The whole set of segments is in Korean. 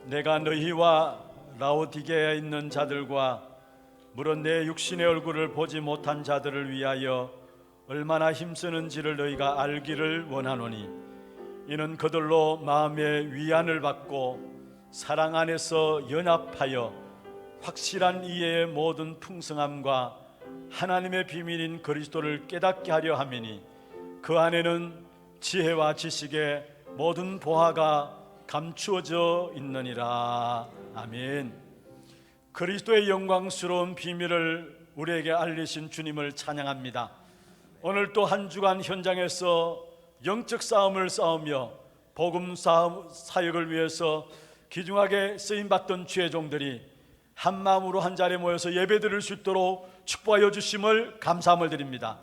내가 너희와 라오디게아에 있는 자들과 물론 내 육신의 얼굴을 보지 못한 자들을 위하여 얼마나 힘쓰는지를 너희가 알기를 원하노니, 이는 그들로 마음의 위안을 받고 사랑 안에서 연합하여 확실한 이해의 모든 풍성함과 하나님의 비밀인 그리스도를 깨닫게 하려 함이니, 그 안에는 지혜와 지식의 모든 보화가 감추어져 있느니라. 아멘. 그리스도의 영광스러운 비밀을 우리에게 알리신 주님을 찬양합니다. 오늘 또 한 주간 현장에서 영적 싸움을 싸우며 복음 사역을 위해서 귀중하게 쓰임받던 주의 종들이 한 마음으로 한 자리에 모여서 예배드릴 수 있도록 축복하여 주심을 감사함을 드립니다.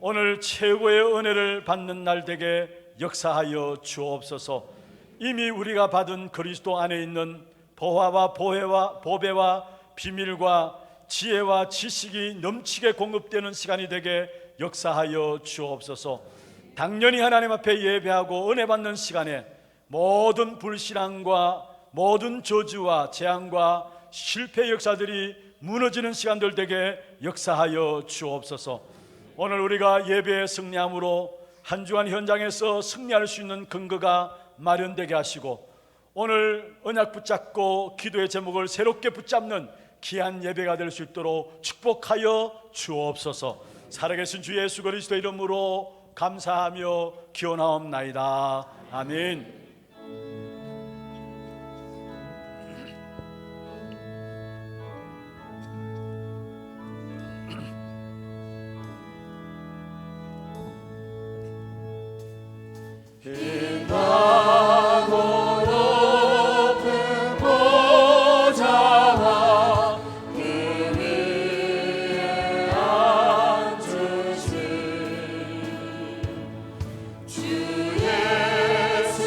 오늘 최고의 은혜를 받는 날 되게 역사하여 주옵소서. 이미 우리가 받은 그리스도 안에 있는 보화와 보배와 비밀과 지혜와 지식이 넘치게 공급되는 시간이 되게 역사하여 주옵소서. 당연히 하나님 앞에 예배하고 은혜 받는 시간에 모든 불신앙과 모든 저주와 재앙과 실패 역사들이 무너지는 시간들 되게 역사하여 주옵소서. 오늘 우리가 예배에 승리함으로 한 주간 현장에서 승리할 수 있는 근거가 마련되게 하시고, 오늘 언약 붙잡고 기도의 제목을 새롭게 붙잡는 귀한 예배가 될 수 있도록 축복하여 주옵소서. 살아계신 주 예수 그리스도 이름으로 감사하며 기원하옵나이다. 아멘. 주 예수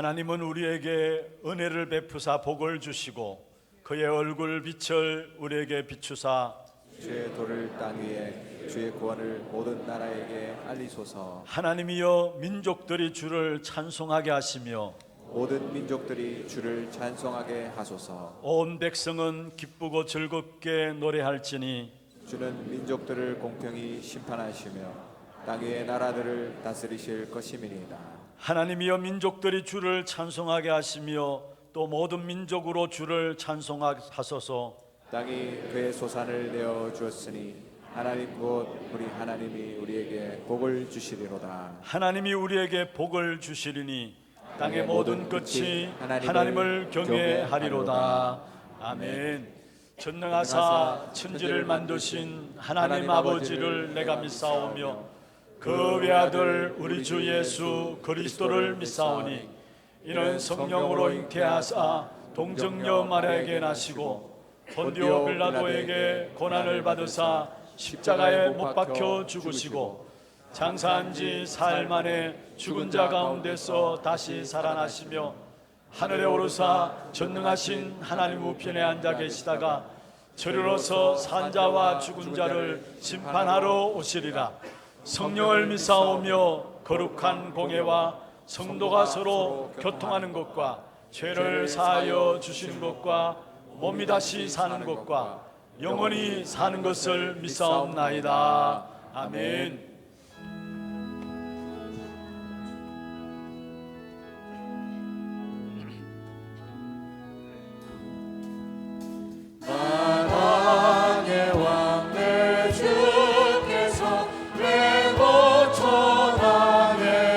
하나님은 우리에게 은혜를 베푸사 복을 주시고 그의 얼굴 빛을 우리에게 비추사 주의 도를 땅 위에 주의 구원을 모든 나라에게 알리소서. 하나님이여 민족들이 주를 찬송하게 하시며 모든 민족들이 주를 찬송하게 하소서. 온 백성은 기쁘고 즐겁게 노래할지니 주는 민족들을 공평히 심판하시며 땅 위의 나라들을 다스리실 것임이니이다. 하나님이여 민족들이 주를 찬송하게 하시며 또 모든 민족으로 주를 찬송하소서. 땅이 그의 소산을 내어 주었으니 하나님 곧 우리 하나님이 우리에게 복을 주시리로다. 하나님이 우리에게 복을 주시리니 땅의 모든 끝이 하나님을 경외하리로다. 아멘. 전능하사 천지를 만드신 하나님 아버지를 내가 믿사오며 그 외아들 우리 주 예수 그리스도를 믿사오니 이는 성령으로 잉태하사 동정녀 마리아에게 나시고 본디오 빌라도에게 고난을 받으사 십자가에 못 박혀 죽으시고 장사한 지 사흘 만에 죽은 자 가운데서 다시 살아나시며 하늘에 오르사 전능하신 하나님 우편에 앉아 계시다가 저리로서 산자와 죽은 자를 심판하러 오시리라. 성령을 믿사오며 거룩한 공예와 성도가 서로 교통하는 것과 죄를 사하여 주시는 것과 몸이 다시 사는 것과 영원히 사는 것을 믿사옵나이다. 아멘. 만왕의 왕 내 주께서 내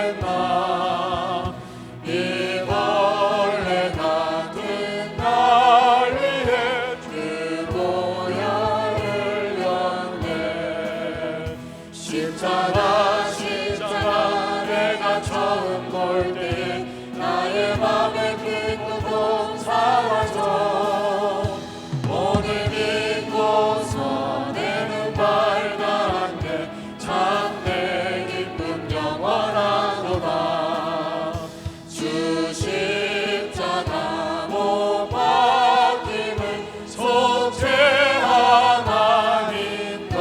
고쳐하겠나. 이 벌레 같은 날 위해 주 보혈을 흘렸네. 십자가 내가 처음 볼 때 나의 맘에 큰 고통 사라져. 오늘 믿고서 내 눈 밝았네. 참 내 기쁨 영원하도다. 주 십자가 못 박힘은 속죄함 아닌가.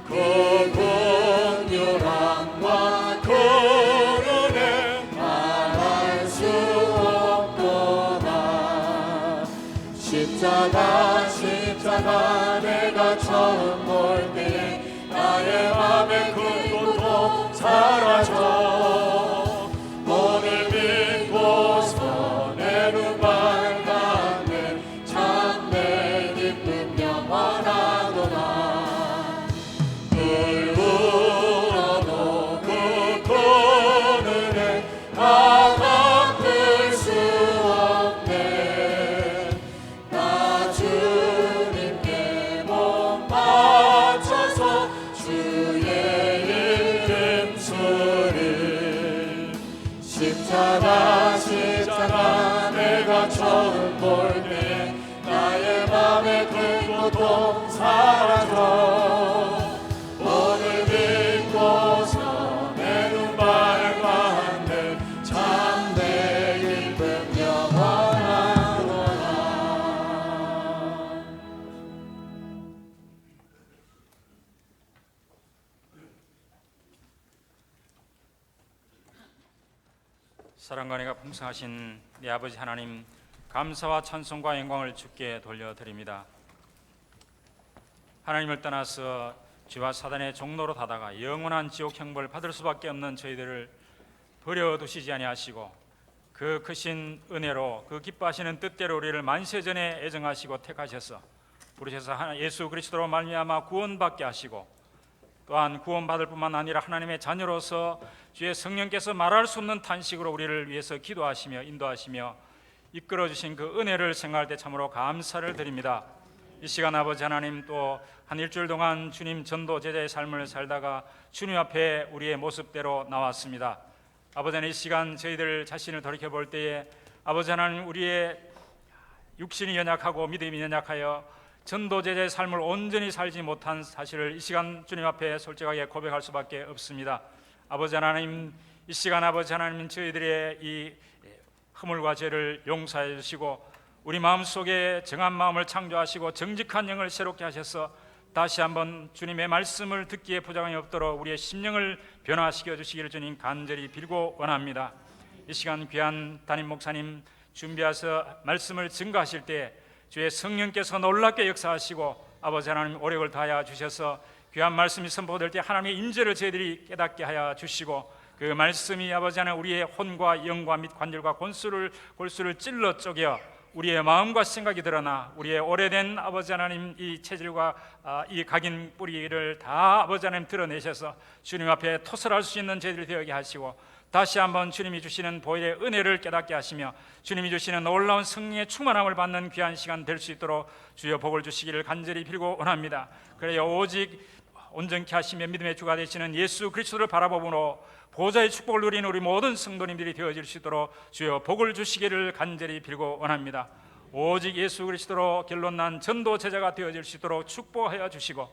그 긍휼함과 그 은혜 말할 수 없도다. 십자가 내가 처음 볼 때 나의 맘에 큰 고통 사라져. 오늘 믿고서 내 눈 밝았네. 참 내 기쁨 영원하도다. 물 불어도 그 은혜 다 갚을 수 없네. 나 주님께 몸 바쳐서 주의 이름 쓰리. 십자가 내가 처음 볼 때 나의 맘에 큰 고통 사라져. 오늘 믿고서 내 눈 밝았네. 참 내 기쁨 영원하도다. 사랑과 은혜가 풍성하신 내 아버지 하나님, 감사와 찬송과 영광을 주께 돌려드립니다. 하나님을 떠나서 죄와 사단의 종로로 다다가 영원한 지옥 형벌을 받을 수밖에 없는 저희들을 버려두시지 아니하시고 그 크신 은혜로 그 기뻐하시는 뜻대로 우리를 만세전에 애정하시고 택하셔서 부르셔서 예수 그리스도로 말미암아 구원받게 하시고 또한 구원받을 뿐만 아니라 하나님의 자녀로서 주의 성령께서 말할 수 없는 탄식으로 우리를 위해서 기도하시며 인도하시며 이끌어주신 그 은혜를 생각할 때 참으로 감사를 드립니다. 이 시간 아버지 하나님 또 한 일주일 동안 주님 전도 제자의 삶을 살다가 주님 앞에 우리의 모습대로 나왔습니다. 아버지 하나님, 이 시간 저희들 자신을 돌이켜볼 때에 아버지 하나님, 우리의 육신이 연약하고 믿음이 연약하여 전도 제자의 삶을 온전히 살지 못한 사실을 이 시간 주님 앞에 솔직하게 고백할 수밖에 없습니다. 아버지 하나님, 이 시간 아버지 하나님 저희들의 이 허물과 죄를 용서해 주시고 우리 마음속에 정한 마음을 창조하시고 정직한 영을 새롭게 하셔서 다시 한번 주님의 말씀을 듣기에 부족함이 없도록 우리의 심령을 변화시켜 주시기를 주님 간절히 빌고 원합니다. 이 시간 귀한 담임 목사님 준비해서 말씀을 증거하실 때 주의 성령께서 놀랍게 역사하시고 아버지 하나님 오력을 다하여 주셔서 귀한 말씀이 선포될 때 하나님의 임재를 저희들이 깨닫게 하여 주시고 그 말씀이 아버지 하나님 우리의 혼과 영과 및 관절과 골수를 찔러 쪼개 우리의 마음과 생각이 드러나 우리의 오래된 아버지 하나님 이 체질과 이 각인 뿌리를 다 아버지 하나님 드러내셔서 주님 앞에 토설할 수 있는 저희들이 되게 하시고 다시 한번 주님이 주시는 보혈의 은혜를 깨닫게 하시며 주님이 주시는 놀라운 성령의 충만함을 받는 귀한 시간 될 수 있도록 주여 복을 주시기를 간절히 빌고 원합니다. 그래야 오직 온전케 하시며 믿음의 주가 되시는 예수 그리스도를 바라보므로 보좌의 축복을 누리는 우리 모든 성도님들이 되어질 수 있도록 주여 복을 주시기를 간절히 빌고 원합니다. 오직 예수 그리스도로 결론난 전도 제자가 되어질 수 있도록 축복하여 주시고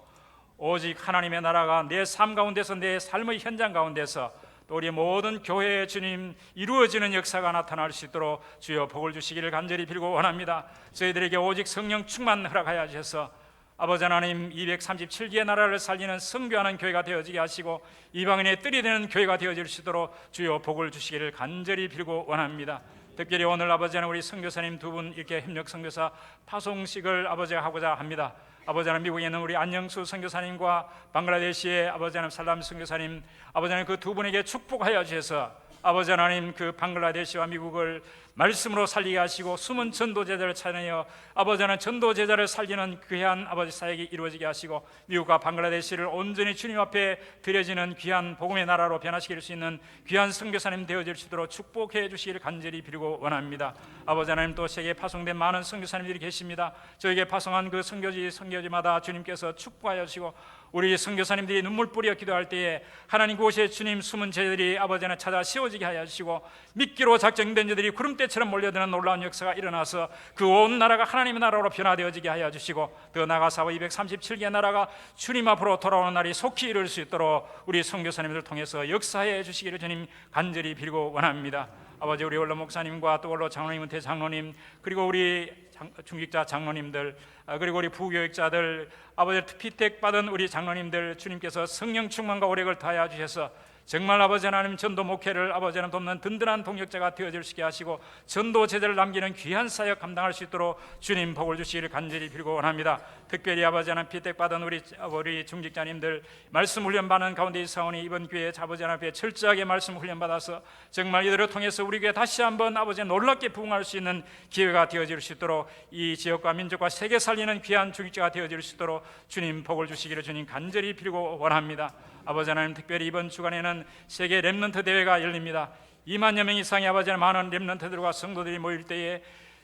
오직 하나님의 나라가 내 삶 가운데서 내 삶의 현장 가운데서 또 우리 모든 교회의 주님 이루어지는 역사가 나타날 수 있도록 주여 복을 주시기를 간절히 빌고 원합니다. 저희들에게 오직 성령 충만 허락하여 주셔서 아버지 하나님 237개의 나라를 살리는 성교하는 교회가 되어지게 하시고 이방인의 뜰이 되는 교회가 되어질 수 있도록 주여 복을 주시기를 간절히 빌고 원합니다. 특별히 오늘 아버지 하나님 우리 선교사님 두 분 이렇게 협력 선교사 파송식을 아버지가 하고자 합니다. 아버지 하나님 미국에 있는 우리 안영수 선교사님과 방글라데시의 아버지 하나님 살람 선교사님 아버지 하나님 그 두 분에게 축복하여 주셔서 아버지 하나님 그 방글라데시와 미국을 말씀으로 살리게 하시고 숨은 전도제자를 찾아내어 아버지 하나님 전도제자를 살리는 귀한 아버지 사역이 이루어지게 하시고 미국과 방글라데시를 온전히 주님 앞에 드려지는 귀한 복음의 나라로 변화시킬 수 있는 귀한 선교사님 되어질 수 있도록 축복해 주시기를 간절히 빌고 원합니다. 아버지 하나님 또 세계에 파송된 많은 선교사님들이 계십니다. 저에게 파송한 그 선교지마다 주님께서 축복하여 주시고 우리 선교사님들이 눈물 뿌려 기도할 때에 하나님 그곳에 주님 숨은 제자들이 아버지 하나님 찾아 세워지게 하여 주시고 믿기로 작정된 자들이 구름대처럼 몰려드는 놀라운 역사가 일어나서 그 온 나라가 하나님의 나라로 변화되어지게 하여 주시고 더 나아가서 237개의 나라가 주님 앞으로 돌아오는 날이 속히 이룰 수 있도록 우리 선교사님들을 통해서 역사해 주시기를 주님 간절히 빌고 원합니다. 아버지 우리 원로 목사님과 또 원로 장로님, 대장로님 그리고 우리 중직자 장로님들 그리고 우리 부교육자들 아버지 피택받은 우리 장로님들 주님께서 성령 충만과 오력을 다하여 주셔서 정말 아버지 하나님 전도 목회를 아버지 하나님 돕는 든든한 동역자가 되어질 수 있게 하시고 전도 제자를 남기는 귀한 사역 감당할 수 있도록 주님 복을 주시기를 간절히 빌고 원합니다. 특별히 아버지 하나님 피택받은 우리 중직자님들 말씀 훈련 받는 가운데 이 사원이 이번 기회에 아버지 하나님 앞에 철저하게 말씀 훈련 받아서 정말 이들을 통해서 우리 교회 다시 한번 아버지 놀랍게 부흥할 수 있는 기회가 되어질 수 있도록 이 지역과 민족과 세계 살리는 귀한 중직자가 되어질 수 있도록 주님 복을 주시기를 주님 간절히 빌고 원합니다. 아버지 하나님 특별히 이번 주간에는 세계 렘넌트 대회가 열립니다. 2만여 명 이상의 아버지 하나님 많은 렘넌트들과 성도들이 모일 때에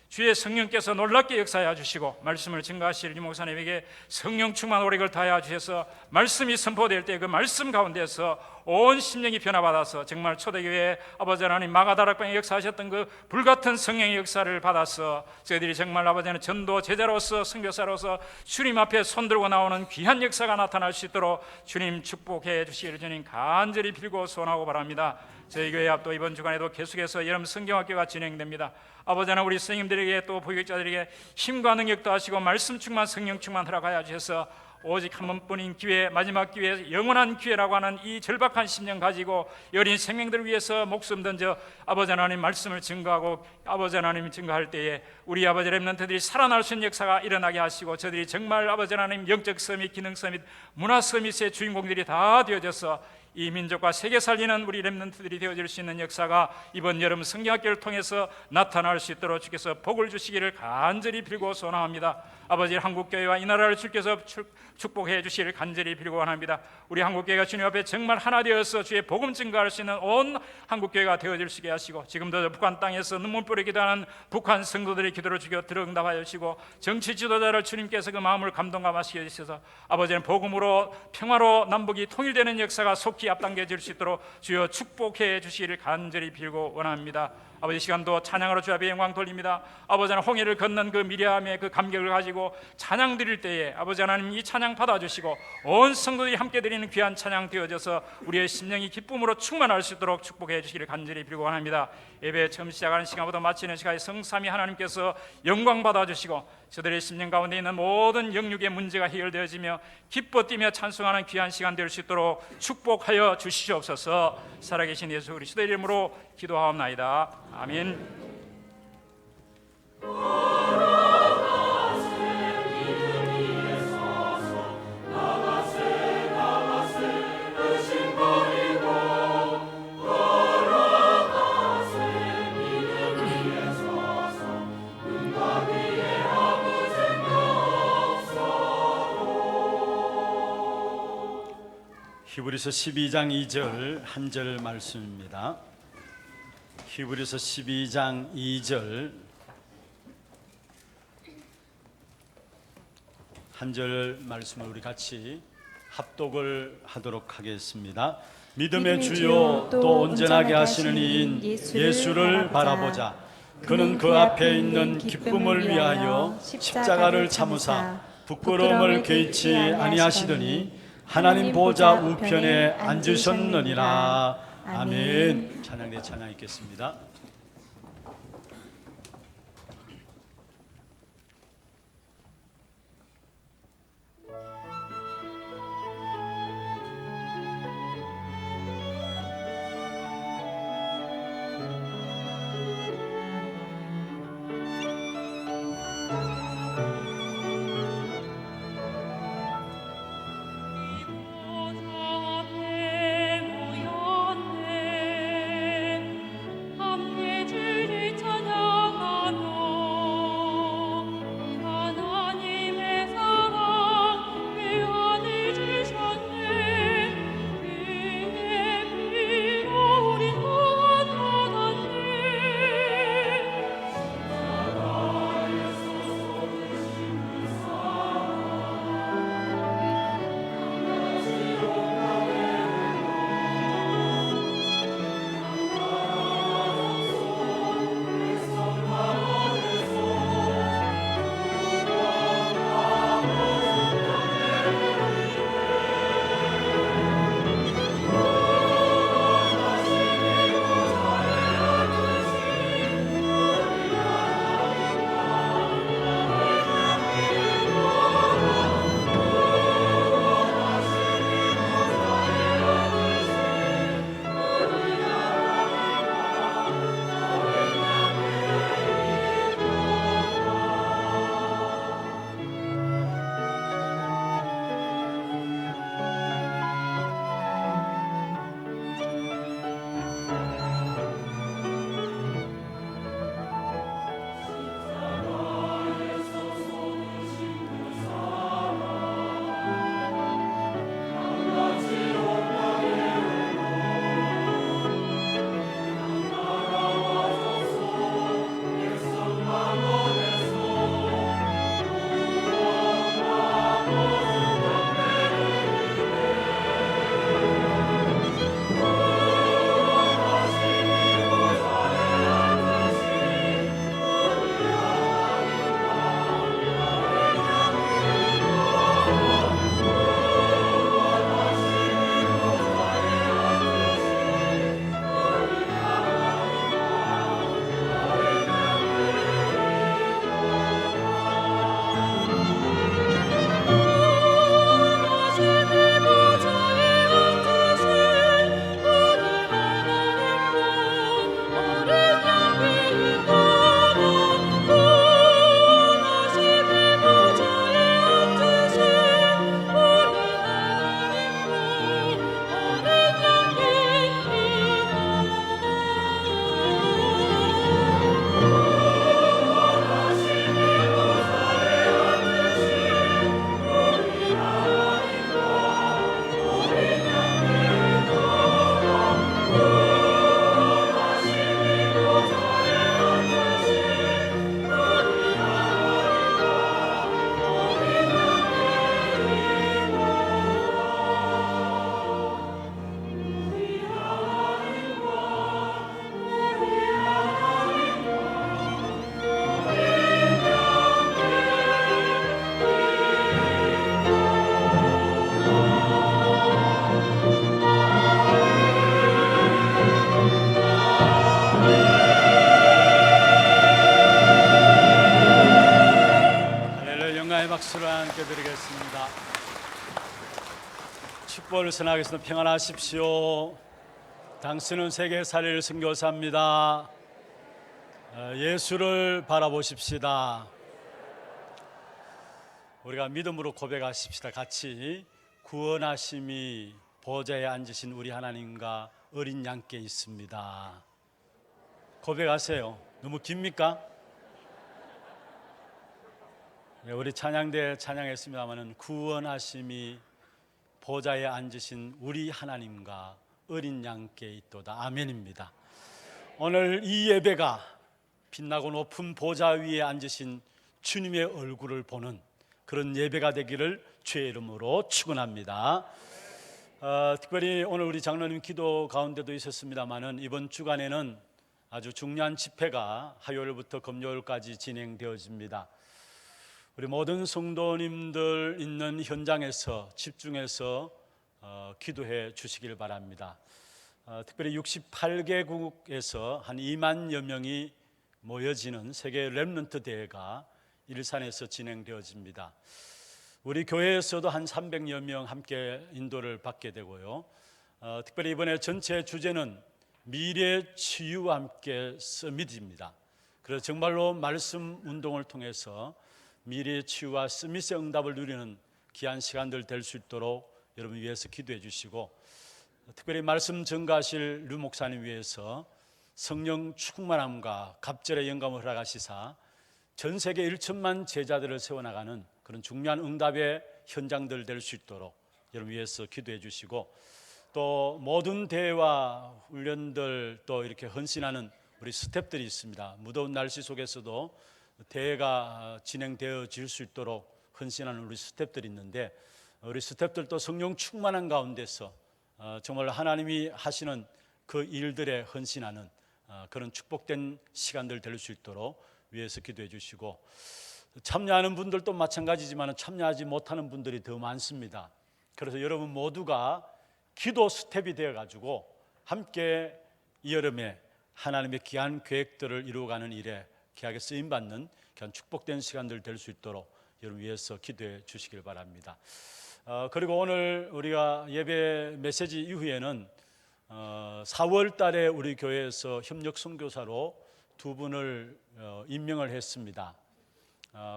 주의 성령께서 놀랍게 역사하여 주시고 말씀을 증거하실 이 목사님에게 성령 충만 오력을 다하여 주셔서 말씀이 선포될 때 그 말씀 가운데서 온 심령이 변화받아서 정말 초대교회 아버지 하나님 마가다락방에 역사하셨던 그 불같은 성령의 역사를 받아서 저희들이 정말 아버지 하나님 전도 제자로서 선교사로서 주님 앞에 손들고 나오는 귀한 역사가 나타날 수 있도록 주님 축복해 주시기를 주님 간절히 빌고 소원하고 바랍니다. 저희 교회 앞도 이번 주간에도 계속해서 여름 성경학교가 진행됩니다. 아버지 하나님 우리 선생님들에게 또 부교육자들에게 힘과 능력도 하시고 말씀 충만 성령 충만 허락하여 주셔서 오직 한 번뿐인 기회 마지막 기회 영원한 기회라고 하는 이 절박한 심령 가지고 어린 생명들을 위해서 목숨 던져 아버지 하나님 말씀을 증거하고 아버지 하나님 증거할 때에 우리 아버지 렘넌트들이 살아날 수 있는 역사가 일어나게 하시고 저들이 정말 아버지 하나님 영적 서밋 기능 서밋 문화 서밋의 주인공들이 다 되어져서 이 민족과 세계 살리는 우리 렘넌트들이 되어질 수 있는 역사가 이번 여름 성경학교를 통해서 나타날 수 있도록 주께서 복을 주시기를 간절히 빌고 소원합니다. 아버지 한국교회와 이 나라를 주께서 축복해 주시기를 간절히 빌고 원합니다. 우리 한국교회가 주님 앞에 정말 하나 되어서 주의 복음 증거할 수 있는 온 한국교회가 되어질 수 있게 하시고 지금도 북한 땅에서 눈물 뿌리 기도하는 북한 성도들의 기도를 주여 들어응답하여 주시고 정치 지도자를 주님께서 그 마음을 감동감하시게 주셔서 아버지는 복음으로 평화로 남북이 통일되는 역사가 속히 앞당겨질 수 있도록 주여 축복해 주시기를 간절히 빌고 원합니다. 아버지 시간도 찬양으로 주 앞에 영광 돌립니다. 아버지 하나님 홍해를 건넌 그 미리암의 그 감격을 가지고 찬양 드릴 때에 아버지 하나님 이 찬양 받아주시고 온 성도들이 함께 드리는 귀한 찬양 되어져서 우리의 심령이 기쁨으로 충만할 수 있도록 축복해 주시기를 간절히 빌고 원합니다. 예배 처음 시작하는 시간보다 마치는 시간에 성삼위 하나님께서 영광 받아주시고 저들의 심령 가운데 있는 모든 영육의 문제가 해결되어지며 기뻐 뛰며 찬송하는 귀한 시간 될 수 있도록 축복하여 주시옵소서. 살아계신 예수 그리스도의 이름으로 기도하옵나이다. 아멘. 히브리서 12장 2절 한 절 말씀입니다. 히브리서 12장 2절 한 절 말씀을 우리 같이 합독을 하도록 하겠습니다. 믿음의 주요 또 온전하게 하시는 이인 예수를 바라보자. 그는 그 앞에 있는 기쁨을 위하여 십자가를 참으사 부끄러움을 개의치 아니하시더니 하나님 보좌 우편에 앉으셨느니라. 아멘. 찬양대 찬양 있겠습니다. 모였네 영광의 박수를 함께 드리겠습니다. 축복을 선하겠습니다. 평안하십시오. 당신은 세계살이를 선교사입니다. 예수를 바라보십시다. 우리가 믿음으로 고백하십시다. 같이 구원하심이 보좌에 앉으신 우리 하나님과 어린 양께 있습니다. 고백하세요. 너무 깁니까? 우리 찬양대 찬양했습니다마는 구원하심이 보좌에 앉으신 우리 하나님과 어린 양께 있도다. 아멘입니다. 오늘 이 예배가 빛나고 높은 보좌 위에 앉으신 주님의 얼굴을 보는 그런 예배가 되기를 주의 이름으로 축원합니다. 특별히 오늘 우리 장로님 기도 가운데도 있었습니다마는 이번 주간에는 아주 중요한 집회가 화요일부터 금요일까지 진행되어집니다. 우리 모든 성도님들 있는 현장에서 집중해서 기도해 주시길 바랍니다. 특별히 68개국에서 한 2만여 명이 모여지는 세계 렘넌트 대회가 일산에서 진행되어집니다. 우리 교회에서도 한 300여 명 함께 인도를 받게 되고요. 특별히 이번에 전체 주제는 미래 치유와 함께 서밋입니다. 그래서 정말로 말씀 운동을 통해서 미래 치유와 서밋의 응답을 누리는 귀한 시간들 될 수 있도록 여러분 위해서 기도해 주시고, 특별히 말씀 전가하실 류 목사님 위해서 성령 충만함과 갑절의 영감을 허락하시사 전 세계 1천만 제자들을 세워나가는 그런 중요한 응답의 현장들 될 수 있도록 여러분 위해서 기도해 주시고, 또 모든 대회와 훈련들 또 이렇게 헌신하는 우리 스태프들이 있습니다. 무더운 날씨 속에서도 대회가 진행되어질 수 있도록 헌신하는 우리 스태프들이 있는데, 우리 스태프들도 성령 충만한 가운데서 정말 하나님이 하시는 그 일들에 헌신하는 그런 축복된 시간들 될 수 있도록 위해서 기도해 주시고, 참여하는 분들도 마찬가지지만 참여하지 못하는 분들이 더 많습니다. 그래서 여러분 모두가 기도 스텝이 되어가지고 함께 이 여름에 하나님의 귀한 계획들을 이루어가는 일에 귀하게 쓰임받는 귀한 축복된 시간들 될 수 있도록 여러분 위해서 기도해 주시길 바랍니다. 그리고 오늘 우리가 예배 메시지 이후에는 4월 달에 우리 교회에서 협력 선교사로 2분을 임명을 했습니다.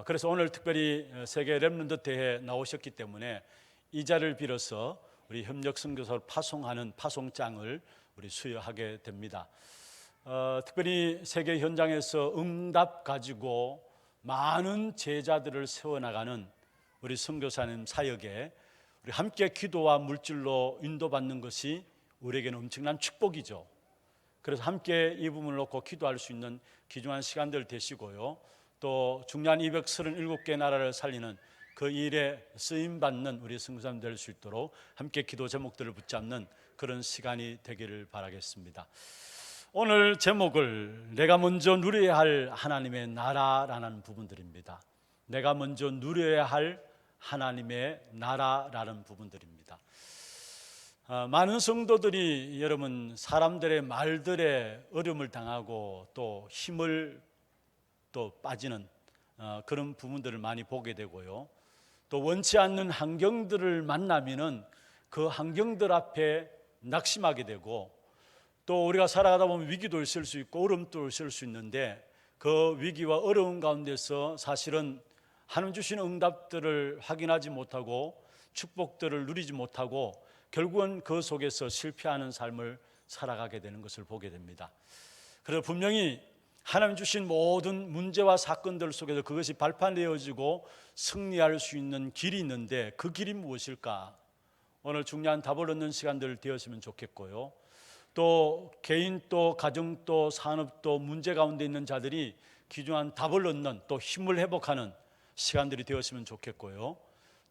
그래서 오늘 특별히 세계 렘넌트 대회에 나오셨기 때문에 이 자리를 빌어서 우리 협력 선교사를 파송하는 파송장을 우리 수여하게 됩니다. 특별히 세계 현장에서 응답 가지고 많은 제자들을 세워나가는 우리 선교사님 사역에 우리 함께 기도와 물질로 인도받는 것이 우리에게는 엄청난 축복이죠. 그래서 함께 이 부분을 놓고 기도할 수 있는 귀중한 시간들 되시고요. 또 중요한 237개 나라를 살리는 그 일에 쓰임받는 우리 선교사님 될 수 있도록 함께 기도 제목들을 붙잡는 그런 시간이 되기를 바라겠습니다. 오늘 제목을 내가 먼저 누려야 할 하나님의 나라라는 부분들입니다. 내가 먼저 누려야 할 하나님의 나라라는 부분들입니다. 많은 성도들이 여러분 사람들의 말들에 어려움을 당하고 또 힘을 또 빠지는 그런 부분들을 많이 보게 되고요. 또 원치 않는 환경들을 만나면은 그 환경들 앞에 낙심하게 되고, 또 우리가 살아가다 보면 위기도 있을 수 있고 어려움도 있을 수 있는데 그 위기와 어려움 가운데서 사실은 하나님 주신 응답들을 확인하지 못하고 축복들을 누리지 못하고 결국은 그 속에서 실패하는 삶을 살아가게 되는 것을 보게 됩니다. 그래서 분명히 하나님 주신 모든 문제와 사건들 속에서 그것이 발판되어지고 승리할 수 있는 길이 있는데 그 길이 무엇일까? 오늘 중요한 답을 얻는 시간들 되었으면 좋겠고요. 또 개인 또 가정 또 산업 또 문제 가운데 있는 자들이 귀중한 답을 얻는 또 힘을 회복하는 시간들이 되었으면 좋겠고요.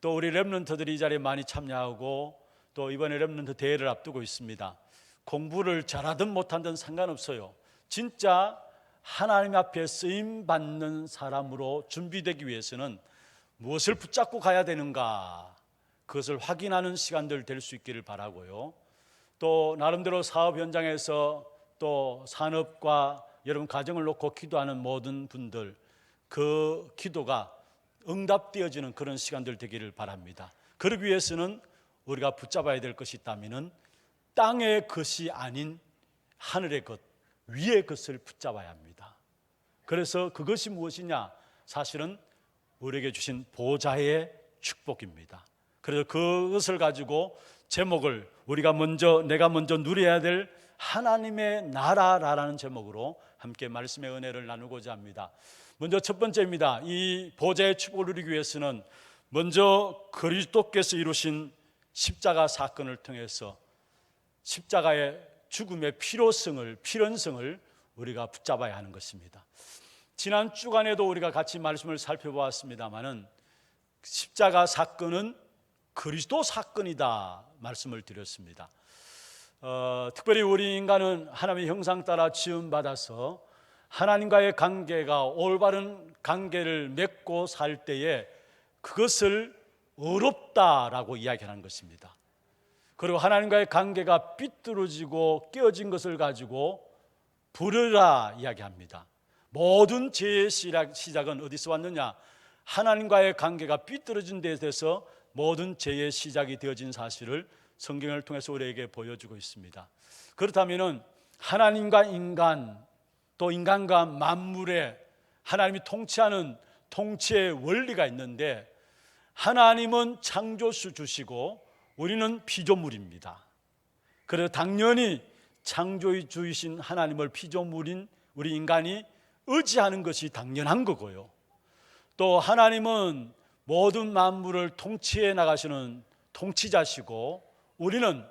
또 우리 렘넌트들이 이 자리에 많이 참여하고 또 이번에 렘넌트 대회를 앞두고 있습니다. 공부를 잘하든 못하든 상관없어요. 진짜 하나님 앞에 쓰임 받는 사람으로 준비되기 위해서는 무엇을 붙잡고 가야 되는가, 그것을 확인하는 시간들 될 수 있기를 바라고요. 또 나름대로 사업 현장에서 또 산업과 여러분 가정을 놓고 기도하는 모든 분들, 그 기도가 응답되어지는 그런 시간들 되기를 바랍니다. 그러기 위해서는 우리가 붙잡아야 될 것이 있다면 땅의 것이 아닌 하늘의 것, 위의 것을 붙잡아야 합니다. 그래서 그것이 무엇이냐? 사실은 우리에게 주신 보좌의 축복입니다. 그래서 그것을 가지고 제목을 내가 먼저 누려야 될 하나님의 나라라는 제목으로 함께 말씀의 은혜를 나누고자 합니다. 먼저 첫 번째입니다. 이 보좌의 축복을 누리기 위해서는 먼저 그리스도께서 이루신 십자가 사건을 통해서 십자가의 죽음의 필연성을 우리가 붙잡아야 하는 것입니다. 지난 주간에도 우리가 같이 말씀을 살펴보았습니다마는 십자가 사건은 그리스도 사건이다 말씀을 드렸습니다. 특별히 우리 인간은 하나님의 형상 따라 지음받아서 하나님과의 관계가 올바른 관계를 맺고 살 때에 그것을 어렵다라고 이야기하는 것입니다. 그리고 하나님과의 관계가 삐뚤어지고 깨어진 것을 가지고 부르라 이야기합니다. 모든 죄의 시작은 어디서 왔느냐? 하나님과의 관계가 삐뚤어진 데 대해서 모든 죄의 시작이 되어진 사실을 성경을 통해서 우리에게 보여주고 있습니다. 그렇다면 하나님과 인간, 또 인간과 만물에 하나님이 통치하는 통치의 원리가 있는데, 하나님은 창조주 주시고 우리는 피조물입니다. 그래서 당연히 창조주이신 하나님을 피조물인 우리 인간이 의지하는 것이 당연한 거고요. 또 하나님은 모든 만물을 통치해 나가시는 통치자시고 우리는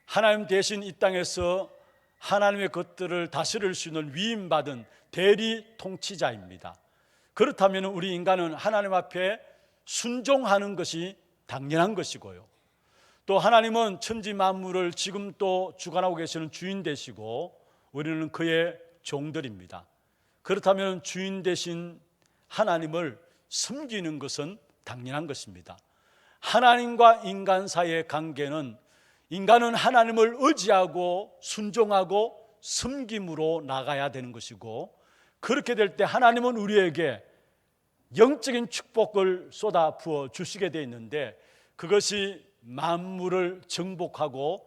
하나님 대신 이 땅에서 하나님의 것들을 다스릴 수 있는 위임받은 대리 통치자입니다. 그렇다면 우리 인간은 하나님 앞에 순종하는 것이 당연한 것이고요. 또 하나님은 천지 만물을 지금 또 주관하고 계시는 주인 되시고 우리는 그의 종들입니다. 그렇다면 주인 되신 하나님을 섬기는 것은 당연한 것입니다. 하나님과 인간 사이의 관계는 인간은 하나님을 의지하고 순종하고 섬김으로 나가야 되는 것이고, 그렇게 될 때 하나님은 우리에게 영적인 축복을 쏟아 부어 주시게 되어 있는데, 그것이 만물을 정복하고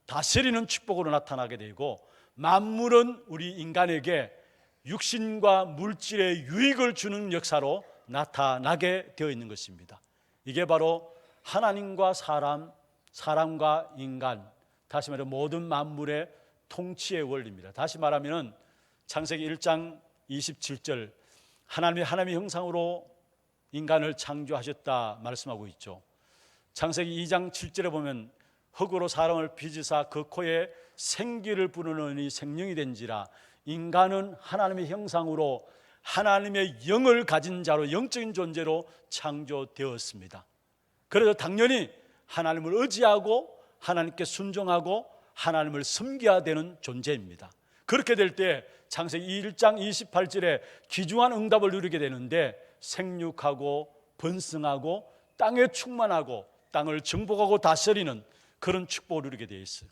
다스리는 축복으로 나타나게 되고, 만물은 우리 인간에게 육신과 물질의 유익을 주는 역사로 나타나게 되어 있는 것입니다. 이게 바로 하나님과 사람과 인간, 다시 말해 모든 만물의 통치의 원리입니다. 다시 말하면 창세기 1장 27절 하나님의 형상으로 인간을 창조하셨다 말씀하고 있죠. 창세기 2장 7절에 보면 흙으로 사람을 빚으사 그 코에 생기를 부르느니 생명이 된지라. 인간은 하나님의 형상으로 하나님의 영을 가진 자로 영적인 존재로 창조되었습니다. 그래서 당연히 하나님을 의지하고 하나님께 순종하고 하나님을 섬겨야 되는 존재입니다. 그렇게 될 때 창세기 1장 28절에 귀중한 응답을 누리게 되는데, 생육하고 번성하고 땅에 충만하고 땅을 정복하고 다스리는 그런 축복을 누리게 되어 있어요.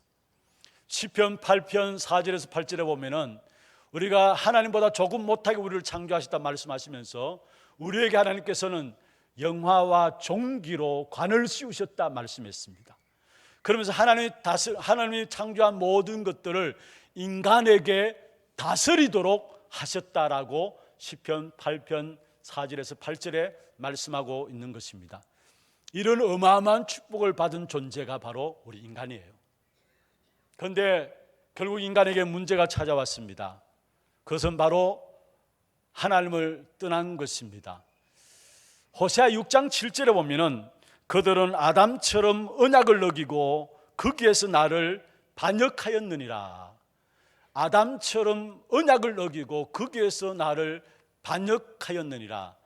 시편 8편 4절에서 8절에 보면은 우리가 하나님보다 조금 못하게 우리를 창조하셨다 말씀하시면서 우리에게 하나님께서는 영화와 종기로 관을 씌우셨다 말씀했습니다. 그러면서 하나님이 창조한 모든 것들을 인간에게 다스리도록 하셨다라고 시편 8편 4절에서 8절에 말씀하고 있는 것입니다. 이런 어마어마한 축복을 받은 존재가 바로 우리 인간이에요. 그런데 결국 인간에게 문제가 찾아왔습니다. 그것은 바로 하나님을 떠난 것입니다. 호세아 6장 7절에 보면은 그들은 아담처럼 언약을 어기고 거기에서 나를 반역하였느니라. 아담처럼 언약을 어기고 거기에서 나를 반역하였느니라.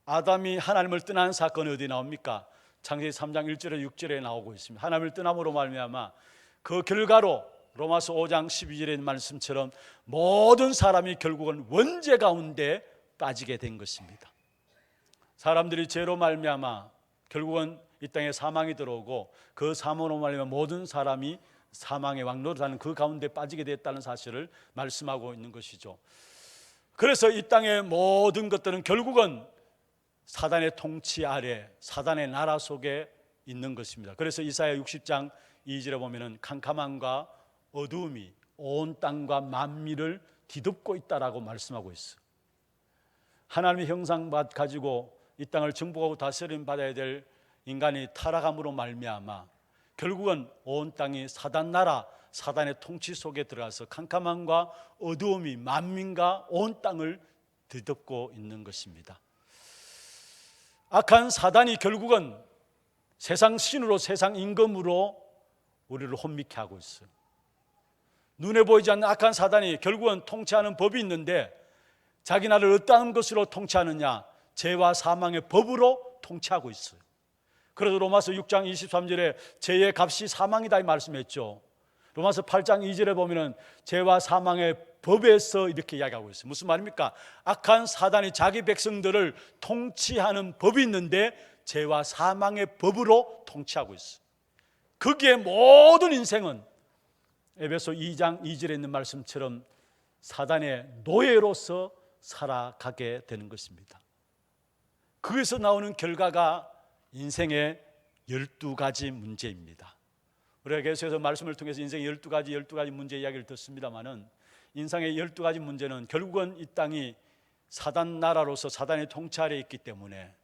아담이 하나님을 떠난 사건이 어디 나옵니까? 창세기 3장 1절에 6절에 나오고 있습니다. 하나님을 떠남으로 말미암아 그 결과로 로마서 5장 12절의 말씀처럼 모든 사람이 결국은 원죄 가운데 빠지게 된 것입니다. 사람들이 죄로 말미암아 결국은 이 땅에 사망이 들어오고 그 사망으로 말미암아 모든 사람이 사망의 왕노릇하는 그 가운데 빠지게 됐다는 사실을 말씀하고 있는 것이죠. 그래서 이 땅의 모든 것들은 결국은 사단의 통치 아래, 사단의 나라 속에 있는 것입니다. 그래서 이사야 60장 2절에 보면은 캄캄함과 어두움이 온 땅과 만민을 뒤덮고 있다라고 말씀하고 있어요. 하나님의 형상 가지고 이 땅을 정복하고 다스림 받아야 될 인간이 타락함으로 말미암아 결국은 온 땅이 사단 나라, 사단의 통치 속에 들어가서 캄캄함과 어두움이 만민과 온 땅을 뒤덮고 있는 것입니다. 악한 사단이 결국은 세상 신으로, 세상 임금으로 우리를 혼미케 하고 있어요. 눈에 보이지 않는 악한 사단이 결국은 통치하는 법이 있는데 자기 나라를 어떠한 것으로 통치하느냐? 죄와 사망의 법으로 통치하고 있어요. 그래서 로마서 6장 23절에 죄의 값이 사망이다 이 말씀했죠. 로마서 8장 2절에 보면은 죄와 사망의 법에서 이렇게 이야기하고 있어요. 무슨 말입니까? 악한 사단이 자기 백성들을 통치하는 법이 있는데 죄와 사망의 법으로 통치하고 있어요. 거기에 모든 인생은 에베소 2장 2절에 있는 말씀처럼 사단의 노예로서 살아가게 되는 것입니다. 거기서 나오는 결과가 인생의 12가지 문제입니다. 우리가 계속해서 말씀을 통해서 인생의 12가지 문제 이야기를 듣습니다마는 인생의 12가지 문제는 결국은 이 땅이 사단 나라로서 사단의 통치 아래에 있기 때문에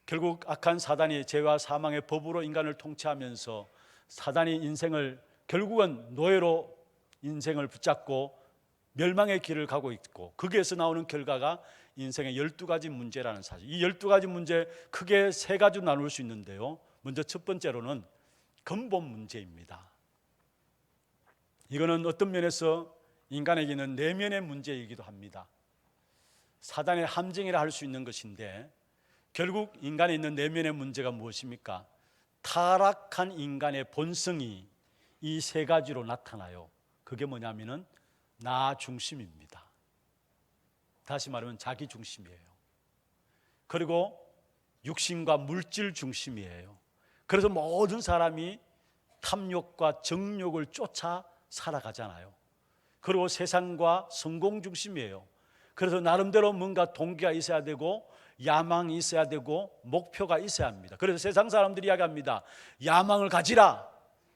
결국 악한 사단이 죄와 사망의 법으로 인간을 통치하면서 사단이 인생을 결국은 노예로 인생을 붙잡고 멸망의 길을 가고 있고 거기에서 나오는 결과가 인생의 12가지 문제라는 사실. 이 12가지 문제 크게 세 가지로 나눌 수 있는데요. 먼저 첫 번째로는 근본 문제입니다. 이거는 어떤 면에서 인간에게는 내면의 문제이기도 합니다. 사단의 함정이라 할 수 있는 것인데 결국 인간에 있는 내면의 문제가 무엇입니까? 타락한 인간의 본성이 이 세 가지로 나타나요. 그게 뭐냐면은 나 중심입니다. 다시 말하면 자기 중심이에요. 그리고 육신과 물질 중심이에요. 그래서 모든 사람이 탐욕과 정욕을 쫓아 살아가잖아요. 그리고 세상과 성공 중심이에요. 그래서 나름대로 뭔가 동기가 있어야 되고 야망이 있어야 되고 목표가 있어야 합니다. 그래서 세상 사람들이 이야기합니다. 야망을 가지라.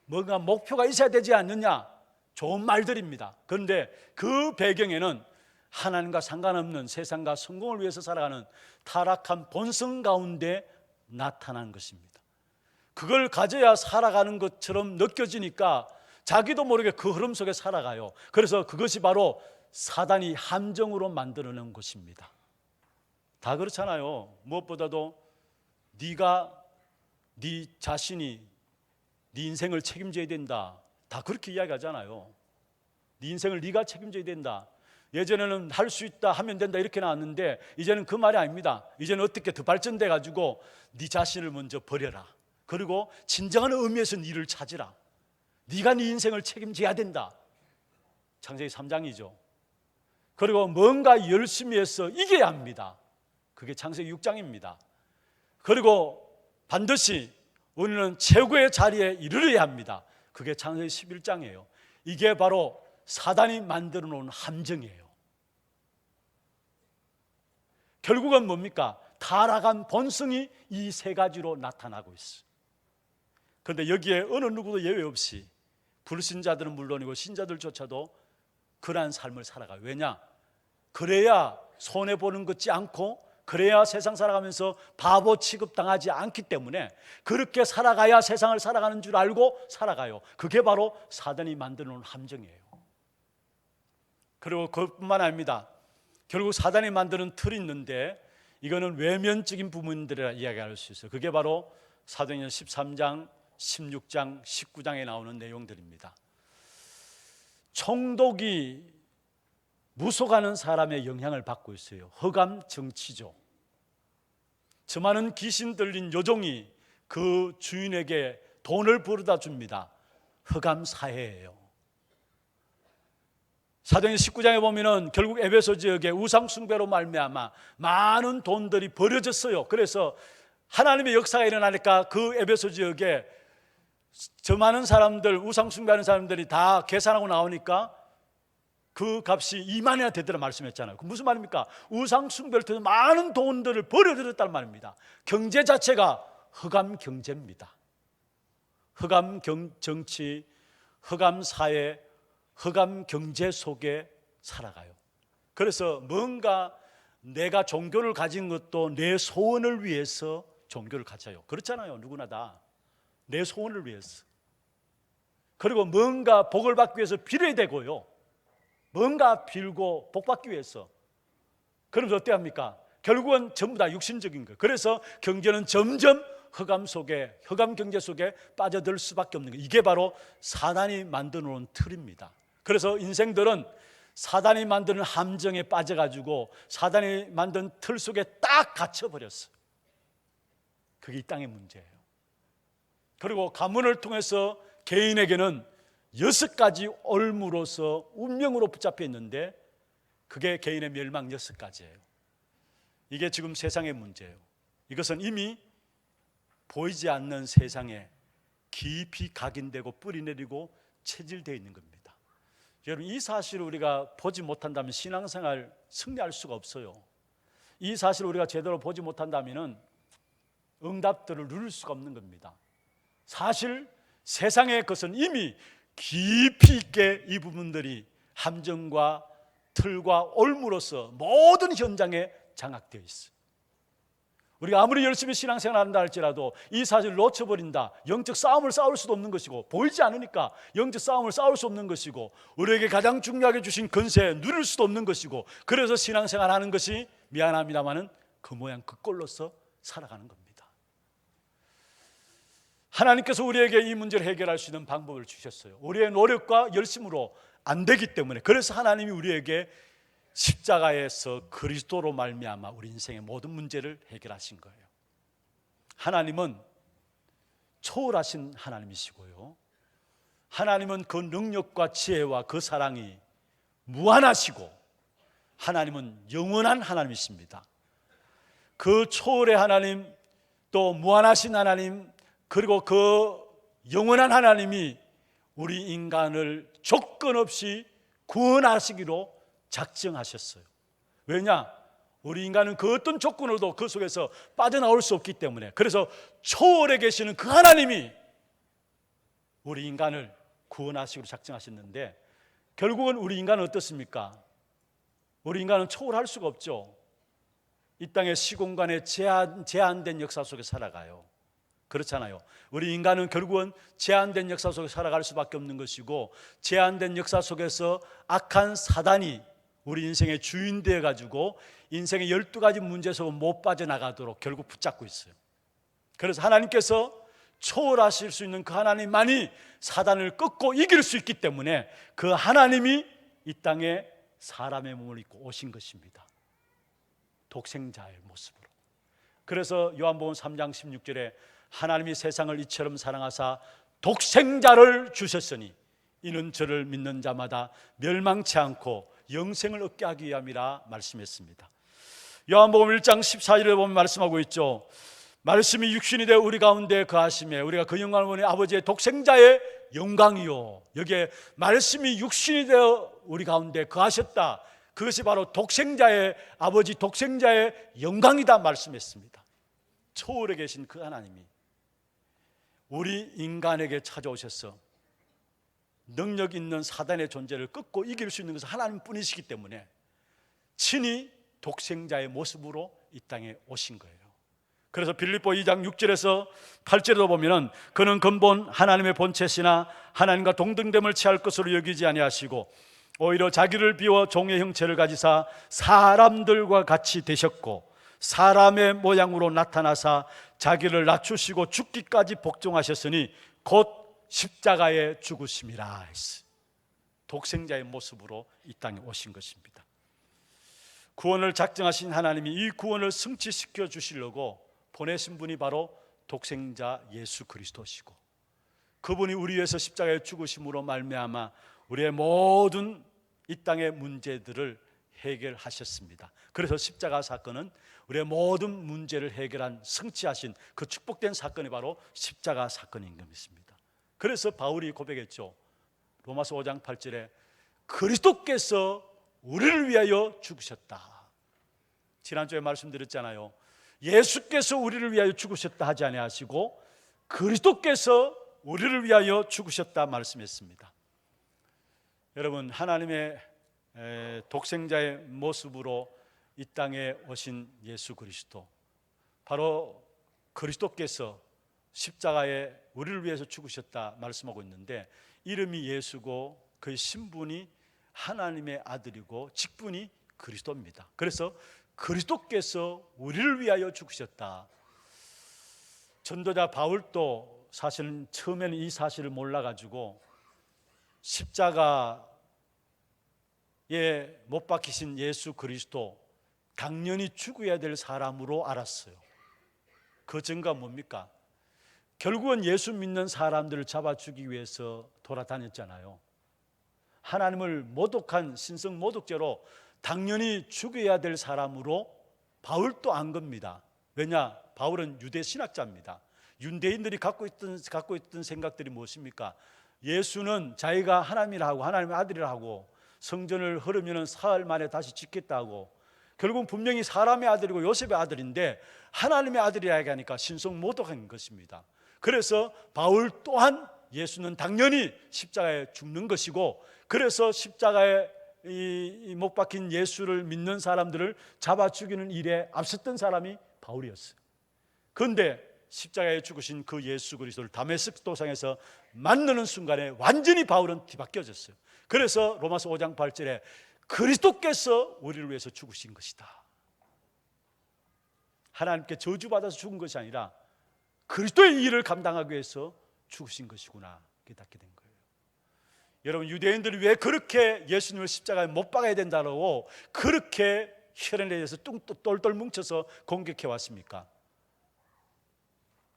뭔가 목표가 있어야 되지 않느냐. 좋은 말들입니다. 그런데 그 배경에는 하나님과 상관없는 세상과 성공을 위해서 살아가는 타락한 본성 가운데 나타난 것입니다. 그걸 가져야 살아가는 것처럼 느껴지니까 자기도 모르게 그 흐름 속에 살아가요. 그래서 그것이 바로 사단이 함정으로 만들어낸 것입니다. 다 그렇잖아요. 무엇보다도 네가 네 자신이 네 인생을 책임져야 된다. 다 그렇게 이야기하잖아요. 네 인생을 네가 책임져야 된다. 예전에는 할 수 있다 하면 된다 이렇게 나왔는데 이제는 그 말이 아닙니다. 이제는 어떻게 더 발전돼 가지고 네 자신을 먼저 버려라. 그리고 진정한 의미에서 네를 찾으라. 네가 네 인생을 책임져야 된다. 창세기 3장이죠. 그리고 뭔가 열심히 해서 이겨야 합니다. 그게 창세기 6장입니다. 그리고 반드시 우리는 최고의 자리에 이르러야 합니다. 그게 창세기 11장이에요. 이게 바로 사단이 만들어 놓은 함정이에요. 결국은 뭡니까? 타락한 본성이 이 세 가지로 나타나고 있어요. 그런데 여기에 어느 누구도 예외 없이 불신자들은 물론이고 신자들조차도 그러한 삶을 살아가요. 왜냐? 그래야 손해보는 것지 않고 그래야 세상 살아가면서 바보 취급당하지 않기 때문에 그렇게 살아가야 세상을 살아가는 줄 알고 살아가요. 그게 바로 사단이 만들어 놓은 함정이에요. 그리고 그것뿐만 아닙니다. 결국 사단이 만드는 틀이 있는데 이거는 외면적인 부분들이라 이야기할 수 있어요. 그게 바로 사도행전 13장, 16장, 19장에 나오는 내용들입니다. 총독이 무속하는 사람의 영향을 받고 있어요. 허감 정치죠. 저 많은 귀신 들린 요종이 그 주인에게 돈을 벌어다 줍니다. 허감 사회예요. 사도행전 19장에 보면은 결국 에베소 지역에 우상 숭배로 말미암아 많은 돈들이 버려졌어요. 그래서 하나님의 역사가 일어나니까 그 에베소 지역에 저 많은 사람들, 우상 숭배하는 사람들이 다 계산하고 나오니까 그 값이 2만이나 되더라 말씀했잖아요. 그 무슨 말입니까? 우상 숭배를 통해서 많은 돈들을 버려들였다는 말입니다. 경제 자체가 흑암 경제입니다. 흑암 정치, 흑암 사회, 흑암 경제 속에 살아가요. 그래서 뭔가 내가 종교를 가진 것도 내 소원을 위해서 종교를 가져요. 그렇잖아요. 누구나 다 내 소원을 위해서. 그리고 뭔가 복을 받기 위해서 빌어야 되고요. 뭔가 빌고 복 받기 위해서. 그러면 어떻게 합니까? 결국은 전부 다 육신적인 거예요. 그래서 경제는 점점 흑암 속에, 흑암 경제 속에 빠져들 수밖에 없는 거예요. 이게 바로 사단이 만들어 놓은 틀입니다. 그래서 인생들은 사단이 만드는 함정에 빠져가지고 사단이 만든 틀 속에 딱 갇혀버렸어요. 그게 이 땅의 문제예요. 그리고 가문을 통해서 개인에게는 6가지 올무로서 운명으로 붙잡혀 있는데 그게 개인의 멸망 6가지예요. 이게 지금 세상의 문제예요. 이것은 이미 보이지 않는 세상에 깊이 각인되고 뿌리내리고 체질되어 있는 겁니다. 여러분, 이 사실을 우리가 보지 못한다면 신앙생활 승리할 수가 없어요. 이 사실을 우리가 제대로 보지 못한다면 응답들을 누릴 수가 없는 겁니다. 사실 세상의 것은 이미 깊이 있게 이 부분들이 함정과 틀과 올무로서 모든 현장에 장악되어 있어요. 우리가 아무리 열심히 신앙생활 한다 할지라도 이 사실을 놓쳐버린다, 영적 싸움을 싸울 수도 없는 것이고, 보이지 않으니까 영적 싸움을 싸울 수 없는 것이고, 우리에게 가장 중요하게 주신 권세 누릴 수도 없는 것이고, 그래서 신앙생활 하는 것이 미안합니다마는 그 모양 그 꼴로서 살아가는 겁니다. 하나님께서 우리에게 이 문제를 해결할 수 있는 방법을 주셨어요. 우리의 노력과 열심으로 안 되기 때문에. 그래서 하나님이 우리에게 십자가에서 그리스도로 말미암아 우리 인생의 모든 문제를 해결하신 거예요. 하나님은 초월하신 하나님이시고요, 하나님은 그 능력과 지혜와 그 사랑이 무한하시고, 하나님은 영원한 하나님이십니다. 그 초월의 하나님, 또 무한하신 하나님, 그리고 그 영원한 하나님이 우리 인간을 조건 없이 구원하시기로 작정하셨어요. 왜냐? 우리 인간은 그 어떤 조건으로도 그 속에서 빠져나올 수 없기 때문에. 그래서 초월에 계시는 그 하나님이 우리 인간을 구원하시기로 작정하셨는데, 결국은 우리 인간은 어떻습니까? 우리 인간은 초월할 수가 없죠. 이 땅의 시공간에 제한된 역사 속에 살아가요. 그렇잖아요. 우리 인간은 결국은 제한된 역사 속에 살아갈 수밖에 없는 것이고, 제한된 역사 속에서 악한 사단이 우리 인생의 주인 되어가지고 인생의 12가지 문제 속에 못 빠져나가도록 결국 붙잡고 있어요. 그래서 하나님께서 초월하실 수 있는 그 하나님만이 사단을 꺾고 이길 수 있기 때문에 그 하나님이 이 땅에 사람의 몸을 입고 오신 것입니다. 독생자의 모습으로. 그래서 요한복음 3장 16절에 하나님이 세상을 이처럼 사랑하사 독생자를 주셨으니 이는 저를 믿는 자마다 멸망치 않고 영생을 얻게 하기 위함이라 말씀했습니다. 요한복음 1장 14절에 보면 말씀하고 있죠. 말씀이 육신이 되어 우리 가운데 거하심에 우리가 그 영광을 보니 아버지의 독생자의 영광이요. 여기에 말씀이 육신이 되어 우리 가운데 거하셨다. 그것이 바로 독생자의, 아버지 독생자의 영광이다 말씀했습니다. 초월에 계신 그 하나님이 우리 인간에게 찾아오셔서 능력 있는 사단의 존재를 꺾고 이길 수 있는 것은 하나님뿐이시기 때문에 친히 독생자의 모습으로 이 땅에 오신 거예요. 그래서 빌립보 2장 6절에서 8절에도 보면은 그는 근본 하나님의 본체시나 하나님과 동등됨을 취할 것으로 여기지 아니하시고 오히려 자기를 비워 종의 형체를 가지사 사람들과 같이 되셨고 사람의 모양으로 나타나사 자기를 낮추시고 죽기까지 복종하셨으니 곧 십자가에 죽으심이라 했어요. 독생자의 모습으로 이 땅에 오신 것입니다. 구원을 작정하신 하나님이 이 구원을 성취시켜 주시려고 보내신 분이 바로 독생자 예수 그리스도시고, 그분이 우리 위해서 십자가에 죽으심으로 말미암아 우리의 모든 이 땅의 문제들을 해결하셨습니다. 그래서 십자가 사건은 우리의 모든 문제를 해결한 성취하신 그 축복된 사건이 바로 십자가 사건인 것입니다. 그래서 바울이 고백했죠. 로마서 5장 8절에 그리스도께서 우리를 위하여 죽으셨다. 지난주에 말씀드렸잖아요. 예수께서 우리를 위하여 죽으셨다 하지 아니하시고 그리스도께서 우리를 위하여 죽으셨다 말씀했습니다. 여러분, 하나님의 독생자의 모습으로 이 땅에 오신 예수 그리스도, 바로 그리스도께서 십자가에 우리를 위해서 죽으셨다 말씀하고 있는데, 이름이 예수고 그의 신분이 하나님의 아들이고 직분이 그리스도입니다. 그래서 그리스도께서 우리를 위하여 죽으셨다. 전도자 바울도 사실은 처음에는 이 사실을 몰라가지고 십자가에 못 박히신 예수 그리스도, 당연히 죽어야 될 사람으로 알았어요. 그 증거가 뭡니까? 결국은 예수 믿는 사람들을 잡아 죽이기 위해서 돌아다녔잖아요. 하나님을 모독한 신성 모독죄로 당연히 죽여야 될 사람으로 바울도 안 겁니다. 왜냐? 바울은 유대 신학자입니다. 유대인들이 갖고 있던 생각들이 무엇입니까? 예수는 자기가 하나님이라고, 하나님의 아들이라고, 성전을 흐르면 사흘 만에 다시 짓겠다고, 결국 분명히 사람의 아들이고 요셉의 아들인데 하나님의 아들이라고 하니까 신성 모독한 것입니다. 그래서 바울 또한 예수는 당연히 십자가에 죽는 것이고, 그래서 십자가에 못 박힌 예수를 믿는 사람들을 잡아 죽이는 일에 앞섰던 사람이 바울이었어요. 그런데 십자가에 죽으신 그 예수 그리스도를 다메섹 도상에서 만나는 순간에 완전히 바울은 뒤바뀌어졌어요. 그래서 로마서 5장 8절에 그리스도께서 우리를 위해서 죽으신 것이다. 하나님께 저주받아서 죽은 것이 아니라 그리스도의 일을 감당하기 위해서 죽으신 것이구나 깨닫게 된 거예요. 여러분, 유대인들이 왜 그렇게 예수님을 십자가에 못 박아야 된다고 그렇게 혈연에 대해서 똘똘 뭉쳐서 공격해 왔습니까?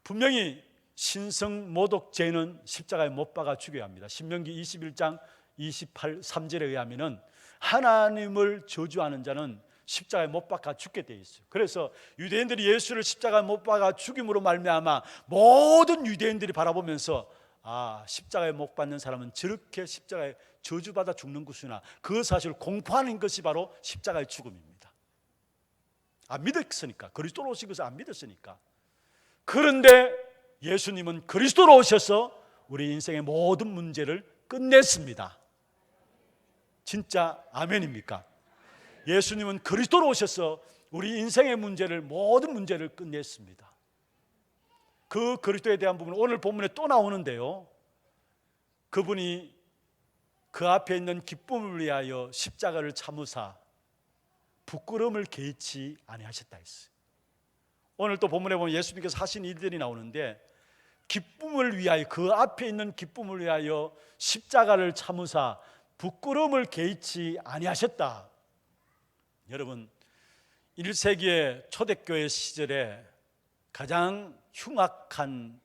분명히 신성 모독죄는 십자가에 못 박아 죽여야 합니다. 신명기 21장 28~3절에 의하면은 하나님을 저주하는 자는 십자가에 못 박아 죽게 되어 있어요. 그래서 유대인들이 예수를 십자가에 못 박아 죽임으로 말미암아 모든 유대인들이 바라보면서 십자가에 못 박는 사람은 저렇게 십자가에 저주받아 죽는 것이구나, 그 사실을 공포하는 것이 바로 십자가의 죽음입니다. 안 믿었으니까, 그리스도로 오신 것을 안 믿었으니까. 그런데 예수님은 그리스도로 오셔서 우리 인생의 모든 문제를 끝냈습니다. 진짜 아멘입니까? 예수님은 그리스도로 오셔서 우리 인생의 문제를, 모든 문제를 끝냈습니다. 그 그리스도에 대한 부분은 오늘 본문에 또 나오는데요, 그분이 그 앞에 있는 기쁨을 위하여 십자가를 참으사 부끄러움을 개의치 아니하셨다 했어요. 오늘 또 본문에 보면 예수님께서 하신 일들이 나오는데, 기쁨을 위하여, 그 앞에 있는 기쁨을 위하여 십자가를 참으사 부끄러움을 개의치 아니하셨다. 여러분, 1세기의 초대교회 시절에 가장 흉악한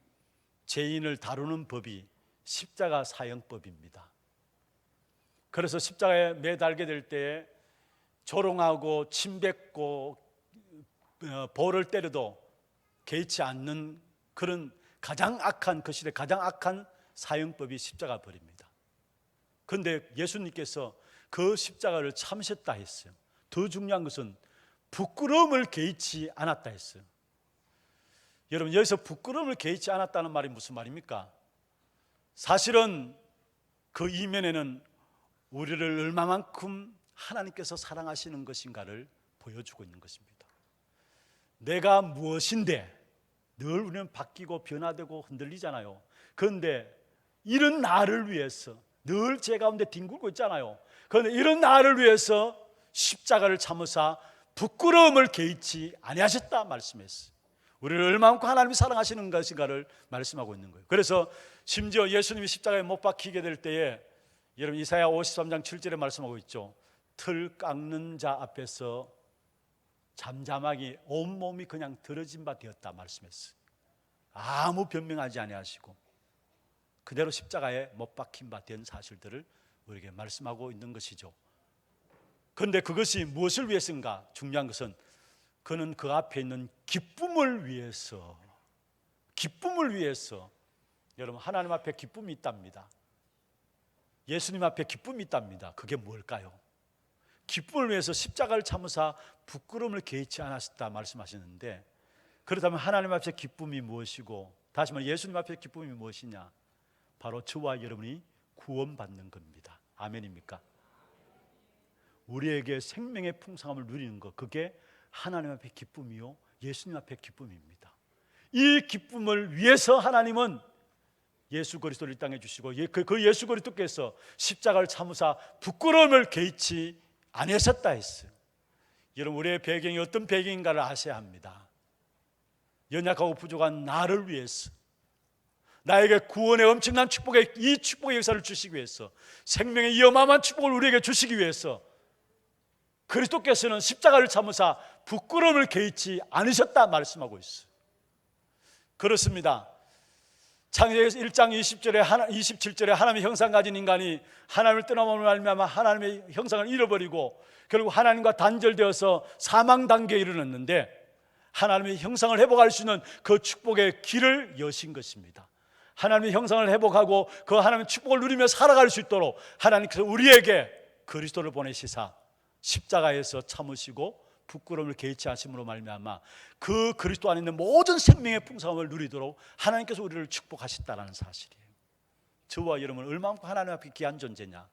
죄인을 다루는 법이 십자가 사형법입니다. 그래서 십자가에 매달게 될 때에 조롱하고 침뱉고 벌을 때려도 개의치 않는 그런 가장 악한, 그 시대 가장 악한 사형법이 십자가 벌입니다. 그런데 예수님께서 그 십자가를 참으셨다 했어요. 더 중요한 것은 부끄러움을 개의치 않았다 했어요. 여러분, 여기서 부끄러움을 개의치 않았다는 말이 무슨 말입니까? 사실은 그 이면에는 우리를 얼마만큼 하나님께서 사랑하시는 것인가를 보여주고 있는 것입니다. 내가 무엇인데, 늘 우리는 바뀌고 변화되고 흔들리잖아요. 그런데 이런 나를 위해서 늘 제 가운데 뒹굴고 있잖아요. 그런데 이런 나를 위해서 십자가를 참으사 부끄러움을 개의치 아니하셨다 말씀했어요. 우리를 얼마만큼 하나님이 사랑하시는 것인가를 말씀하고 있는 거예요. 그래서 심지어 예수님이 십자가에 못 박히게 될 때에, 여러분 이사야 53장 7절에 말씀하고 있죠. 틀 깎는 자 앞에서 잠잠하게 온몸이 그냥 들어진 바 되었다 말씀했어요. 아무 변명하지 아니하시고 그대로 십자가에 못 박힌 바 된 사실들을 우리에게 말씀하고 있는 것이죠. 그런데 그것이 무엇을 위해서인가? 중요한 것은 그는 그 앞에 있는 기쁨을 위해서, 기쁨을 위해서. 여러분, 하나님 앞에 기쁨이 있답니다. 예수님 앞에 기쁨이 있답니다. 그게 뭘까요? 기쁨을 위해서 십자가를 참으사 부끄러움을 개의치 않았다 말씀하시는데, 그렇다면 하나님 앞에 기쁨이 무엇이고, 다시 말해 예수님 앞에 기쁨이 무엇이냐? 바로 저와 여러분이 구원받는 겁니다. 아멘입니까? 우리에게 생명의 풍성함을 누리는 것, 그게 하나님 앞에 기쁨이요 예수님 앞에 기쁨입니다. 이 기쁨을 위해서 하나님은 예수 그리스도를 이 땅에 주시고, 그 예수 그리스도께서 십자가를 참으사 부끄러움을 개의치 아니하셨다 했어요. 여러분, 우리의 배경이 어떤 배경인가를 아셔야 합니다. 연약하고 부족한 나를 위해서, 나에게 구원의 엄청난 축복의 이 축복의 역사를 주시기 위해서, 생명의 이 어마어마한 축복을 우리에게 주시기 위해서 그리스도께서는 십자가를 참으사 부끄러움을 개의치 않으셨다 말씀하고 있어요. 그렇습니다. 창세기 1장 27절에 하나님의 형상 가진 인간이 하나님을 떠나므로 말미암아 하나님의 형상을 잃어버리고 결국 하나님과 단절되어서 사망 단계에 이르렀는데, 하나님의 형상을 회복할 수 있는 그 축복의 길을 여신 것입니다. 하나님의 형상을 회복하고 그 하나님의 축복을 누리며 살아갈 수 있도록 하나님께서 우리에게 그리스도를 보내시사 십자가에서 참으시고 부끄러움을 개의치 않으심으로 말미암아 그 그리스도 안에 있는 모든 생명의 풍성함을 누리도록 하나님께서 우리를 축복하셨다는 사실이에요. 저와 여러분은 얼마만큼 하나님 앞에 귀한 존재냐?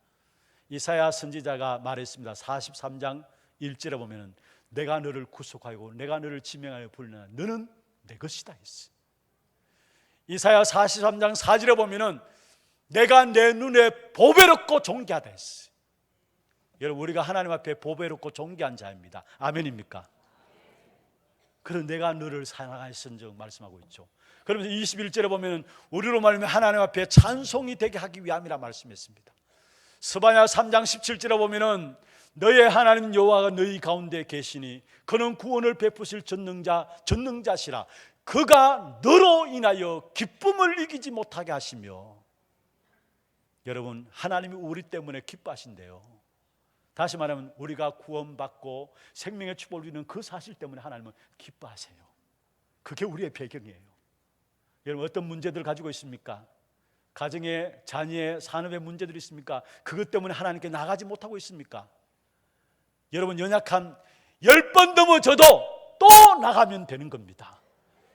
이사야 선지자가 말했습니다. 43장 1절에 보면은 내가 너를 구속하고 내가 너를 지명하여 부르나 너는 내 것이다 했어요. 이사야 43장 4절에 보면은 내가 내 눈에 보배롭고 존귀하다 했어요. 여러분, 우리가 하나님 앞에 보배롭고 존귀한 자입니다. 아멘입니까? 그런 내가 너를 사랑하였은즉 말씀하고 있죠. 그러면서 21절에 보면 우리로 말하면 하나님 앞에 찬송이 되게 하기 위함이라 말씀했습니다. 스바냐 3장 17절에 보면은 너의 하나님 여호와가 너희 가운데 계시니 그는 구원을 베푸실 전능자시라. 그가 너로 인하여 기쁨을 이기지 못하게 하시며. 여러분, 하나님이 우리 때문에 기뻐하신대요. 다시 말하면 우리가 구원받고 생명의 축복을 누리는 그 사실 때문에 하나님은 기뻐하세요. 그게 우리의 배경이에요. 여러분, 어떤 문제들을 가지고 있습니까? 가정의, 자녀의, 산업의 문제들이 있습니까? 그것 때문에 하나님께 나가지 못하고 있습니까? 여러분, 연약한 10번 넘어져도 또 나가면 되는 겁니다.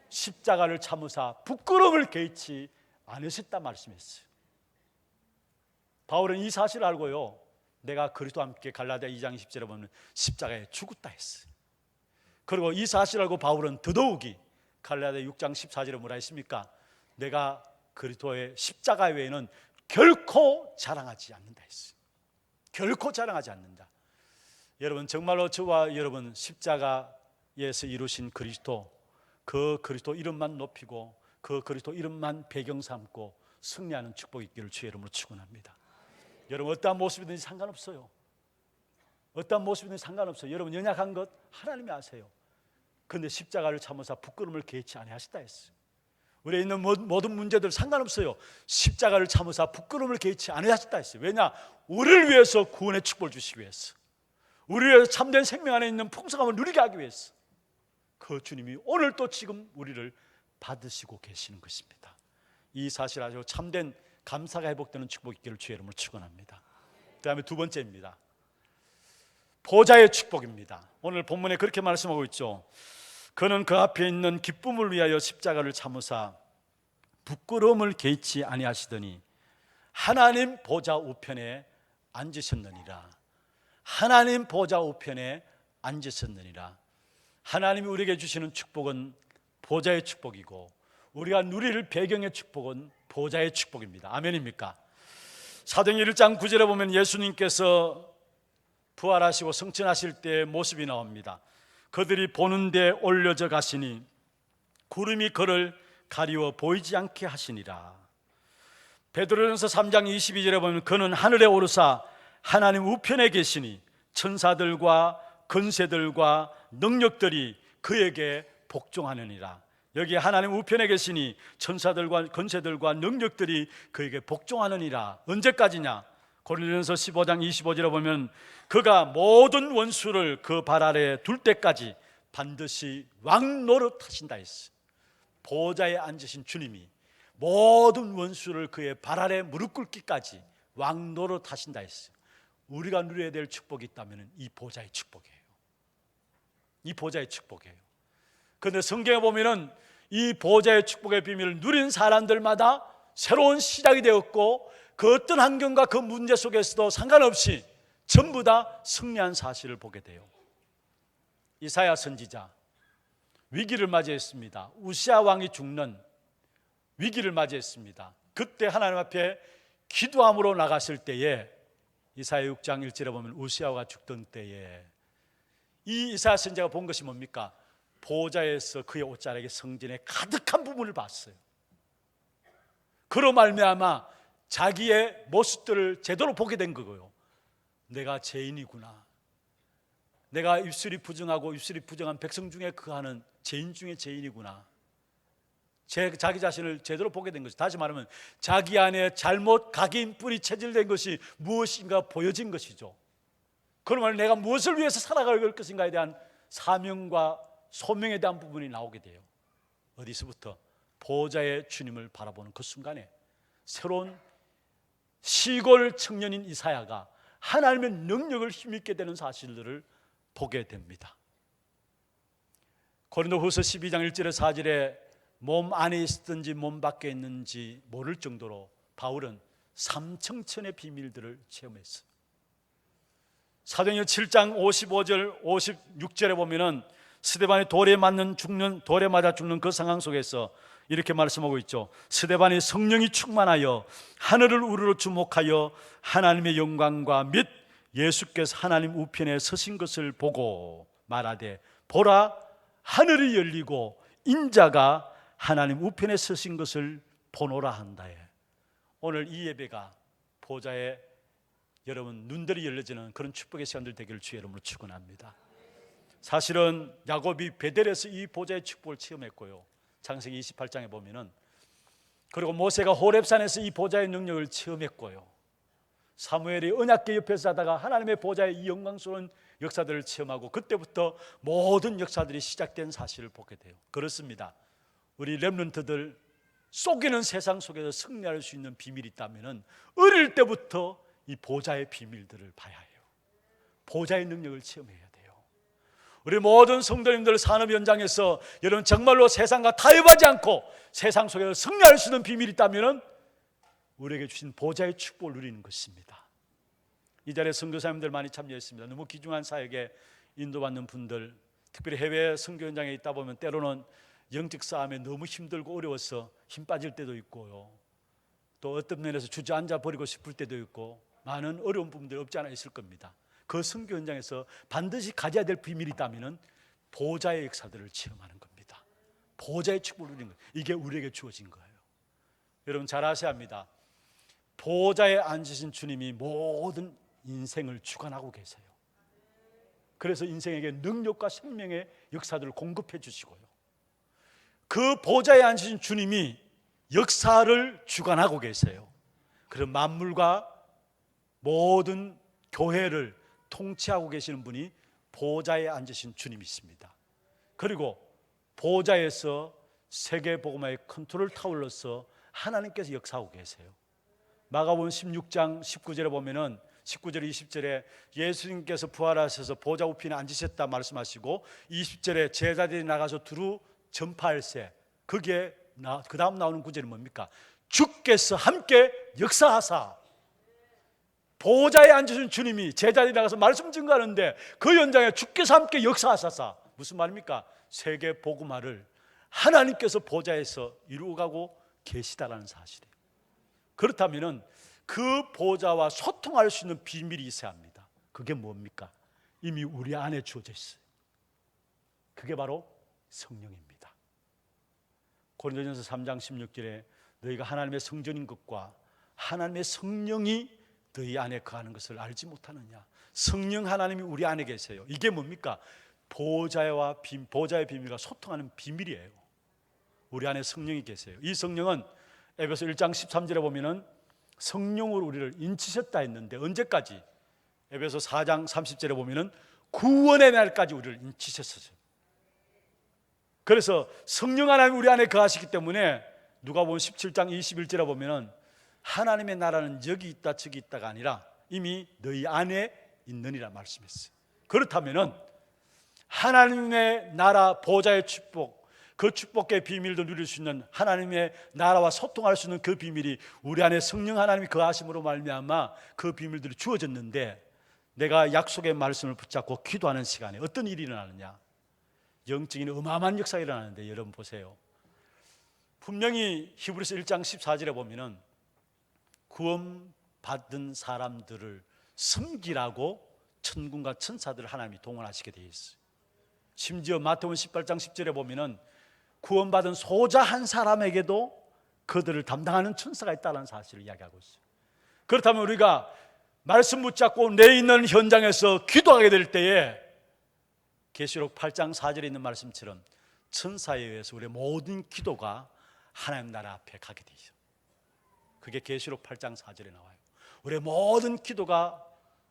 십자가를 참으사 부끄러움을 개의치 않으셨다 말씀했어요. 바울은 이 사실을 알고요, 내가 그리스도와 함께 갈라디아 2장 20절에 보면 십자가에 죽었다 했어요. 그리고 이 사실을 알고 바울은 더더욱이 갈라디아 6장 14절에 뭐라 했습니까? 내가 그리스도의 십자가 외에는 결코 자랑하지 않는다 했어요. 결코 자랑하지 않는다. 여러분, 정말로 저와 여러분 십자가에서 이루신 그리스도, 그 그리스도 이름만 높이고 그 그리스도 이름만 배경 삼고 승리하는 축복이 있기를 주의 이름으로 축원합니다. 여러분, 어떠한 모습이든지 상관없어요. 어떠한 모습이든지 상관없어요. 여러분, 연약한 것 하나님이 아세요. 그런데 십자가를 참으사 부끄러움을 개의치 아니하시다 했어요. 우리에 있는 모든 문제들 상관없어요. 십자가를 참으사 부끄러움을 개의치 아니하시다 했어요. 왜냐? 우리를 위해서 구원의 축복을 주시기 위해서, 우리를 위해서 참된 생명 안에 있는 풍성함을 누리게 하기 위해서 그 주님이 오늘 또 지금 우리를 받으시고 계시는 것입니다. 이 사실 아주 참된 감사가 회복되는 축복이 있기를 주의 이름으로 축원합니다. 그 다음에 두 번째입니다. 보좌의 축복입니다. 오늘 본문에 그렇게 말씀하고 있죠. 그는 그 앞에 있는 기쁨을 위하여 십자가를 참으사 부끄러움을 개의치 아니하시더니 하나님 보좌 우편에 앉으셨느니라. 하나님 보좌 우편에 앉으셨느니라. 하나님이 우리에게 주시는 축복은 보좌의 축복이고 우리가 누릴 배경의 축복은 보좌의 축복입니다. 아멘입니까? 사도행전 1장 9절에 보면 예수님께서 부활하시고 승천하실 때의 모습이 나옵니다. 그들이 보는 데 올려져 가시니 구름이 그를 가리워 보이지 않게 하시니라. 베드로전서 3장 22절에 보면 그는 하늘에 오르사 하나님 우편에 계시니 천사들과 권세들과 능력들이 그에게 복종하느니라. 여기 하나님 우편에 계시니 천사들과 권세들과 능력들이 그에게 복종하느니라. 언제까지냐? 고린도전서 15장 25절에 보면 그가 모든 원수를 그 발 아래에 둘 때까지 반드시 왕 노릇하신다 했어요. 보좌에 앉으신 주님이 모든 원수를 그의 발 아래 무릎 꿇기까지 왕 노릇하신다 했어요. 우리가 누려야 될 축복이 있다면 이 보좌의 축복이에요. 이 보좌의 축복이에요. 그런데 성경에 보면은 이 보좌의 축복의 비밀을 누린 사람들마다 새로운 시작이 되었고, 그 어떤 환경과 그 문제 속에서도 상관없이 전부 다 승리한 사실을 보게 돼요. 이사야 선지자 위기를 맞이했습니다. 우시아 왕이 죽는 위기를 맞이했습니다. 그때 하나님 앞에 기도함으로 나갔을 때에, 이사야 6장 1절에 보면 우시아가 죽던 때에 이 이사야 선지자가 본 것이 뭡니까? 보좌에서 그의 옷자락에 성전에 가득한 부분을 봤어요. 그로 말미암아 자기의 모습들을 제대로 보게 된 거고요. 내가 죄인이구나. 내가 입술이 부정하고 입술이 부정한 백성 중에 거하는 죄인 중에 죄인이구나. 자기 자신을 제대로 보게 된 것이, 다시 말하면 자기 안에 잘못 각인 뿌리 체질된 것이 무엇인가 보여진 것이죠. 그러면 내가 무엇을 위해서 살아갈 것인가에 대한 사명과 소명에 대한 부분이 나오게 돼요. 어디서부터? 보좌의 주님을 바라보는 그 순간에 새로운 시골 청년인 이사야가 하나님의 능력을 힘입게 되는 사실들을 보게 됩니다. 고린도후서 12장 1절에 4절에 몸 안에 있었든지 몸 밖에 있는지 모를 정도로 바울은 삼청천의 비밀들을 체험했어요. 사도행전 7장 55절 56절에 보면은 스데반이 돌에 맞아 죽는 그 상황 속에서 이렇게 말씀하고 있죠. 스데반이 성령이 충만하여 하늘을 우러러 주목하여 하나님의 영광과 및 예수께서 하나님 우편에 서신 것을 보고 말하되, 보라, 하늘이 열리고 인자가 하나님 우편에 서신 것을 보노라 한다에. 오늘 이 예배가 보좌에 여러분 눈들이 열려지는 그런 축복의 시간들 되기를 주의 이름으로 축원합니다. 사실은 야곱이 베델에서 이 보좌의 축복을 체험했고요. 창세기 28장에 보면은, 그리고 모세가 호렙산에서 이 보좌의 능력을 체험했고요. 사무엘이 언약궤 옆에서 하다가 하나님의 보좌의 이 영광스러운 역사들을 체험하고, 그때부터 모든 역사들이 시작된 사실을 보게 돼요. 그렇습니다. 우리 렘넌트들 속이는 세상 속에서 승리할 수 있는 비밀이 있다면 어릴 때부터 이 보좌의 비밀들을 봐야 해요. 보좌의 능력을 체험해야 돼요. 우리 모든 성도님들 산업 현장에서 여러분 정말로 세상과 타협하지 않고 세상 속에서 승리할 수 있는 비밀이 있다면 우리에게 주신 보좌의 축복을 누리는 것입니다. 이 자리에 선교사님들 많이 참여했습니다. 너무 귀중한 사역에 인도받는 분들, 특별히 해외 선교 현장에 있다 보면 때로는 영적 싸움에 너무 힘들고 어려워서 힘 빠질 때도 있고요. 또 어떤 면에서 주저앉아 버리고 싶을 때도 있고, 많은 어려운 부분들이 없지 않아 있을 겁니다. 그 선교 현장에서 반드시 가져야 될 비밀이 있다면 보좌의 역사들을 체험하는 겁니다. 보좌의 축복을 누리는 거예요. 이게 우리에게 주어진 거예요. 여러분 잘 아셔야 합니다. 보좌에 앉으신 주님이 모든 인생을 주관하고 계세요. 그래서 인생에게 능력과 생명의 역사들을 공급해 주시고요. 그 보좌에 앉으신 주님이 역사를 주관하고 계세요. 그런 만물과 모든 교회를 통치하고 계시는 분이 보좌에 앉으신 주님이십니다. 그리고 보좌에서 세계복음화의 컨트롤 타워로서 하나님께서 역사하고 계세요. 마가복음 16장 19절에 보면은 19절 20절에 예수님께서 부활하셔서 보좌 우편에 앉으셨다 말씀하시고, 20절에 제자들이 나가서 두루 전파할세, 그게 그 다음 나오는 구절이 뭡니까? 주께서 함께 역사하사. 보좌에 앉으신 주님이 제자들이 나가서 말씀 증거하는데 그 현장에 주께서 함께 역사하사사. 무슨 말입니까? 세계 복음화를 하나님께서 보좌에서 이루어가고 계시다라는 사실이에요. 그렇다면 그 보좌와 소통할 수 있는 비밀이 있어야 합니다. 그게 뭡니까? 이미 우리 안에 주어져 있어요. 그게 바로 성령입니다. 고린도전서 3장 16절에 너희가 하나님의 성전인 것과 하나님의 성령이 너희 안에 거하는 것을 알지 못하느냐. 성령 하나님이 우리 안에 계세요. 이게 뭡니까? 보좌의 비밀과 소통하는 비밀이에요. 우리 안에 성령이 계세요. 이 성령은 에베소 1장 13절에 보면은 성령으로 우리를 인치셨다 했는데, 언제까지? 에베소 4장 30절에 보면은 구원의 날까지 우리를 인치셨어요. 그래서 성령 하나님 우리 안에 거하시기 때문에 누가복음 17장 21절에 보면은 하나님의 나라는 여기 있다 저기 있다가 아니라 이미 너희 안에 있느니라 말씀했어요. 그렇다면은 하나님의 나라 보좌의 축복, 그 축복의 비밀도 누릴 수 있는 하나님의 나라와 소통할 수 있는 그 비밀이 우리 안에 성령 하나님이 거하심으로 말미암아 그 비밀들이 주어졌는데, 내가 약속의 말씀을 붙잡고 기도하는 시간에 어떤 일이 일어나느냐? 영적인 어마어마한 역사가 일어나는데, 여러분 보세요. 분명히 히브리서 1장 14절에 보면은 구원받은 사람들을 섬기라고 천군과 천사들을 하나님이 동원하시게 되어 있어요. 심지어 마태복음 18장 10절에 보면은 구원받은 소자 한 사람에게도 그들을 담당하는 천사가 있다는 사실을 이야기하고 있어요. 그렇다면 우리가 말씀 붙잡고 내 있는 현장에서 기도하게 될 때에 계시록 8장 4절에 있는 말씀처럼 천사에 의해서 우리의 모든 기도가 하나님 나라 앞에 가게 되죠. 그게 계시록 8장 4절에 나와요. 우리의 모든 기도가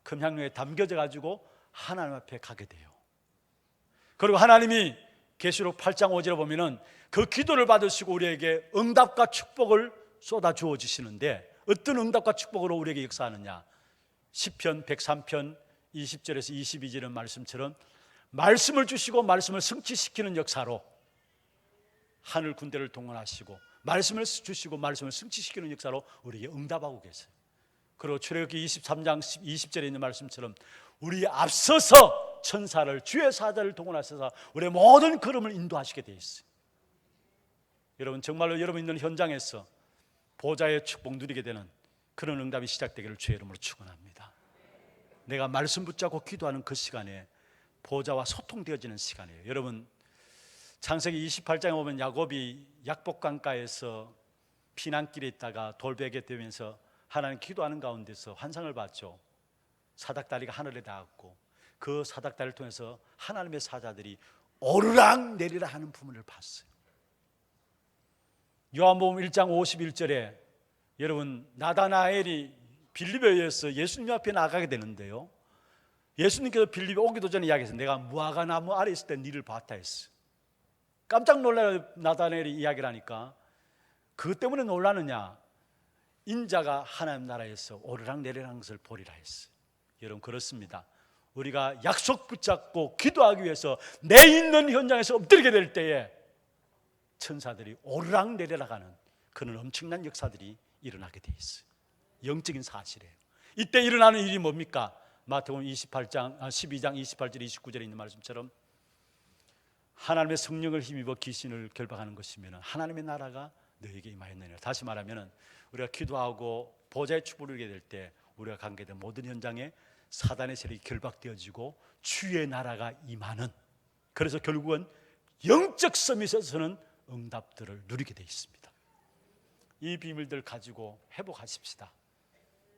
금향로에 담겨져 가지고 하나님 앞에 가게 돼요. 그리고 하나님이 계시록 8장 5절에 보면은 그 기도를 받으시고 우리에게 응답과 축복을 쏟아 주어 주시는데, 어떤 응답과 축복으로 우리에게 역사하느냐? 시편 103편 20절에서 22절의 말씀처럼 말씀을 주시고 말씀을 성취시키는 역사로 하늘 군대를 동원하시고 말씀을 주시고 말씀을 성취시키는 역사로 우리에게 응답하고 계세요. 그리고 출애굽기 23장 20절에 있는 말씀처럼 우리 앞서서 천사를, 주의 사자를 동원하셔서 우리의 모든 걸음을 인도하시게 되어 있어요. 여러분, 정말로 여러분 있는 현장에서 보좌의 축복 누리게 되는 그런 응답이 시작되기를 주의 이름으로 축원합니다. 내가 말씀 붙잡고 기도하는 그 시간에 보좌와 소통되어지는 시간이에요. 여러분, 창세기 28장에 보면 야곱이 약복강가에서 피난길에 있다가 돌베개 되면서 하나님 기도하는 가운데서 환상을 봤죠. 사닥다리가 하늘에 닿았고 그 사닥다리를 통해서 하나님의 사자들이 오르락 내리락 하는 부분을 봤어요. 요한복음 1장 51절에 여러분, 나다나엘이 빌립에 의해서 예수님 앞에 나가게 되는데요, 예수님께서 빌립에 오기도 전에 이야기했어요. 내가 무화과 나무 아래 있을 때 니를 봤다 했어요. 깜짝 놀라요. 나다나엘이 이야기를 하니까. 그것 때문에 놀라느냐? 인자가 하나님 나라에서 오르락 내리락 하는 것을 보리라 했어요. 여러분, 그렇습니다. 우리가 약속 붙잡고 기도하기 위해서 내 있는 현장에서 엎드리게 될 때에 천사들이 오르락 내리락 하는 그런 엄청난 역사들이 일어나게 돼 있어요. 영적인 사실이에요. 이때 일어나는 일이 뭡니까? 마태복음 12장 28절 29절에 있는 말씀처럼 하나님의 성령을 힘입어 귀신을 결박하는 것이면 하나님의 나라가 너에게 임하였느니라. 다시 말하면 우리가 기도하고 보좌의 축복을 누리게 될 때 우리가 관계된 모든 현장에 사단의 세력이 결박되어지고 주의 나라가 임하는, 그래서 결국은 영적 서밋에서는 응답들을 누리게 되어 있습니다. 이 비밀들 가지고 회복하십시다.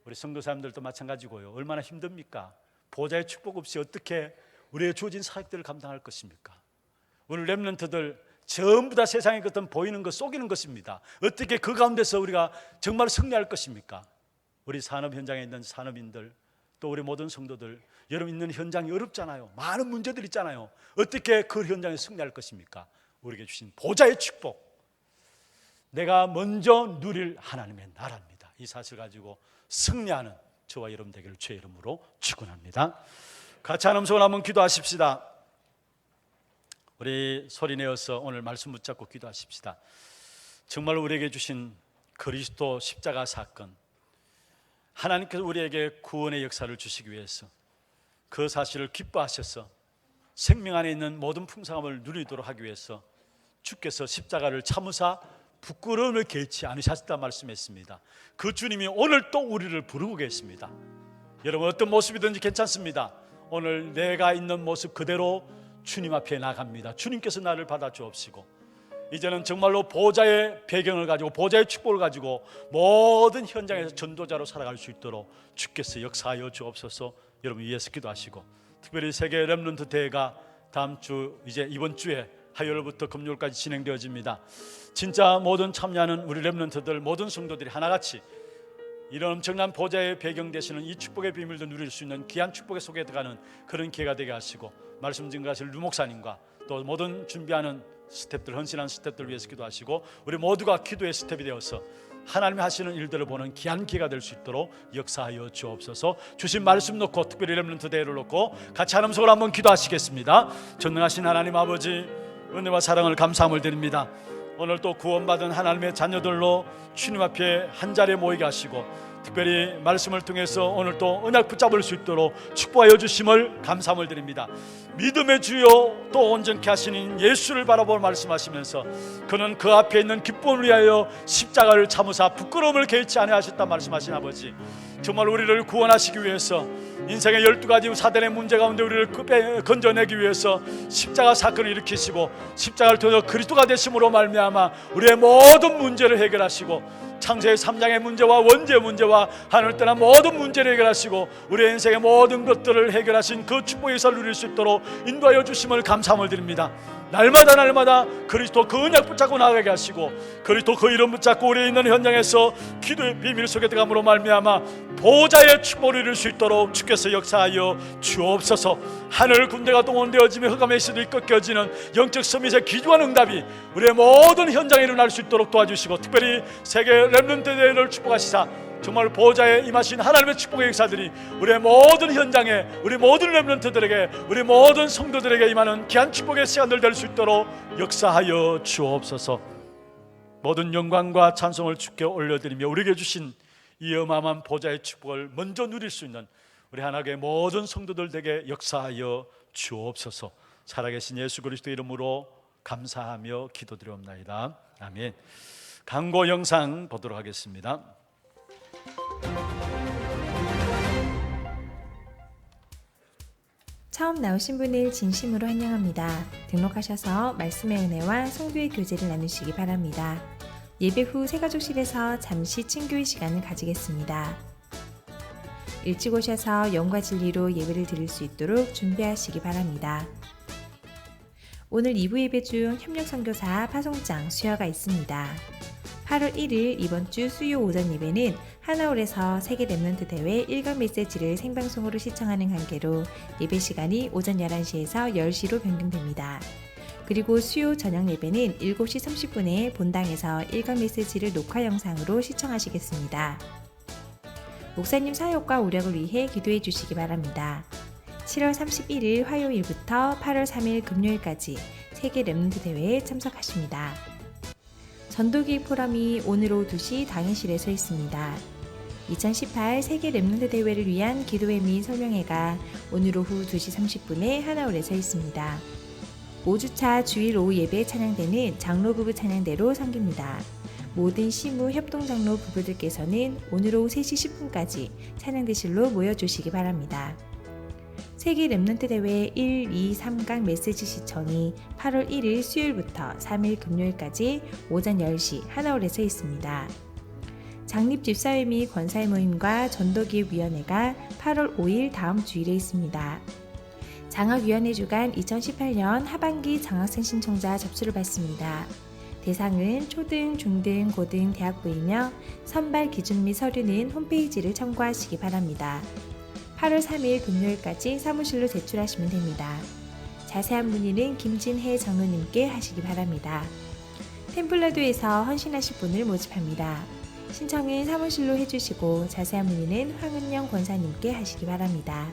우리 성도사님들도 마찬가지고요. 얼마나 힘듭니까? 보좌의 축복 없이 어떻게 우리의 주어진 사역들을 감당할 것입니까? 오늘 렘넌트들 전부 다 세상의 것은 보이는 것, 속이는 것입니다. 어떻게 그 가운데서 우리가 정말 승리할 것입니까? 우리 산업 현장에 있는 산업인들, 또 우리 모든 성도들, 여러분 있는 현장이 어렵잖아요. 많은 문제들이 있잖아요. 어떻게 그 현장에 승리할 것입니까? 우리에게 주신 보좌의 축복, 내가 먼저 누릴 하나님의 나라입니다. 이 사실 가지고 승리하는 저와 여러분 되기를 주의 이름으로 축원합니다. 같이 한 음성을 한번 기도하십시다. 우리 소리내어서 오늘 말씀 붙잡고 기도하십시다. 정말 우리에게 주신 그리스도 십자가 사건, 하나님께서 우리에게 구원의 역사를 주시기 위해서 그 사실을 기뻐하셔서 생명 안에 있는 모든 풍성함을 누리도록 하기 위해서 주께서 십자가를 참으사 부끄러움을 개치 않으셨다 말씀했습니다. 그 주님이 오늘 또 우리를 부르고 계십니다. 여러분, 어떤 모습이든지 괜찮습니다. 오늘 내가 있는 모습 그대로 주님 앞에 나갑니다. 주님께서 나를 받아 주옵시고 이제는 정말로 보좌의 배경을 가지고 보좌의 축복을 가지고 모든 현장에서 전도자로 살아갈 수 있도록 주께서 역사하여 주옵소서. 여러분 위해서 기도하시고, 특별히 세계 렘넌트 대회가 다음 주, 이제 이번 주에 화요일부터 금요일까지 진행되어집니다. 진짜 모든 참여하는 우리 렘넌트들, 모든 성도들이 하나같이 이런 엄청난 보좌의 배경 되시는 이 축복의 비밀도 누릴 수 있는 귀한 축복의 속에 들어가는 그런 기회가 되게 하시고, 말씀 증거하실 류 목사님과 또 모든 준비하는 스태프들, 헌신한 스태프들 위해서 기도하시고, 우리 모두가 기도의 스텝이 되어서 하나님이 하시는 일들을 보는 귀한 기회가 될 수 있도록 역사하여 주옵소서. 주신 말씀 놓고 특별히 렘넌트 대회를 놓고 같이 하나님 속으로 한번 기도하시겠습니다. 전능하신 하나님 아버지, 은혜와 사랑을 감사함을 드립니다. 오늘 또 구원받은 하나님의 자녀들로 주님 앞에 한자리에 모이게 하시고 특별히 말씀을 통해서 오늘 또 언약 붙잡을 수 있도록 축복하여 주심을 감사함을 드립니다. 믿음의 주요 또 온전케 하시는 예수를 바라보고 말씀하시면서 그는 그 앞에 있는 기쁨을 위하여 십자가를 참으사 부끄러움을 개의치 아니하셨다 말씀하신 아버지, 정말 우리를 구원하시기 위해서 인생의 12가지 사단의 문제 가운데 우리를 건져내기 위해서 십자가 사건을 일으키시고 십자가를 통해서 그리스도가 되심으로 말미암아 우리의 모든 문제를 해결하시고 창세기 3장의 문제와 원죄의 문제와 하늘을 떠난 모든 문제를 해결하시고 우리의 인생의 모든 것들을 해결하신 그 축복의 역사를 누릴 수 있도록 인도하여 주심을 감사함을 드립니다. 날마다 그리스도 그 언약 붙잡고 나가게 하시고 그리스도 그 이름 붙잡고 우리 있는 현장에서 기도의 비밀 속에 들어감으로 말미암아 보좌의 축복을 이룰 수 있도록 주께서 역사하여 주옵소서. 하늘 군대가 동원되어지며 흑암의 시들이 꺾여지는 영적 서밋의 귀중한 응답이 우리의 모든 현장에 일어날 수 있도록 도와주시고 특별히 세계 렘넌트 대회를 축복하시사 정말 보좌에 임하신 하나님의 축복의 역사들이 우리의 모든 현장에 우리 모든 렘넌트들에게 우리 모든 성도들에게 임하는 귀한 축복의 시간들 될 수 있도록 역사하여 주옵소서. 모든 영광과 찬송을 주께 올려드리며 우리에게 주신 이 어마어마한 보좌의 축복을 먼저 누릴 수 있는 우리 하나님의 모든 성도들에게 역사하여 주옵소서. 살아계신 예수 그리스도 이름으로 감사하며 기도드리옵나이다. 아멘. 광고 영상 보도록 하겠습니다. 처음 나오신 분을 진심으로 환영합니다. 등록하셔서 말씀의 은혜와 성도의 교제를 나누시기 바랍니다. 예배 후 새가족실에서 잠시 친교의 시간을 가지겠습니다. 일찍 오셔서 영과 진리로 예배를 드릴 수 있도록 준비하시기 바랍니다. 오늘 2부 예배 중 협력선교사 파송장 수여가 있습니다. 8월 1일 이번 주 수요 오전 예배는 하나홀에서 세계 렘넌트 대회 1강 메시지를 생방송으로 시청하는 관계로 예배 시간이 오전 11시에서 10시로 변경됩니다. 그리고 수요 저녁 예배는 7시 30분에 본당에서 1강 메시지를 녹화 영상으로 시청하시겠습니다. 목사님 사역과 우력을 위해 기도해 주시기 바랍니다. 7월 31일 화요일부터 8월 3일 금요일까지 세계 렘넌트 대회에 참석하십니다. 전도기획 포럼이 오늘 오후 2시 당회실에 서 있습니다. 2018 세계 렘넌트 대회를 위한 기도회 및 설명회가 오늘 오후 2시 30분에 하나홀에 서 있습니다. 5주차 주일 오후 예배 찬양대는 장로부부 찬양대로 섬깁니다. 모든 시무 협동장로 부부들께서는 오늘 오후 3시 10분까지 찬양대실로 모여주시기 바랍니다. 세계 렘넌트 대회 1, 2, 3강 메시지 시청이 8월 1일 수요일부터 3일 금요일까지 오전 10시 하나홀에 서 있습니다. 장립집사회 및 권사회 모임과 전도기획위원회가 8월 5일 다음 주일에 있습니다. 장학위원회 주간 2018년 하반기 장학생 신청자 접수를 받습니다. 대상은 초등, 중등, 고등, 대학부이며 선발 기준 및 서류는 홈페이지를 참고하시기 바랍니다. 8월 3일 금요일까지 사무실로 제출하시면 됩니다. 자세한 문의는 김진혜 장로님께 하시기 바랍니다. 템플러도에서 헌신하실 분을 모집합니다. 신청은 사무실로 해주시고 자세한 문의는 황은영 권사님께 하시기 바랍니다.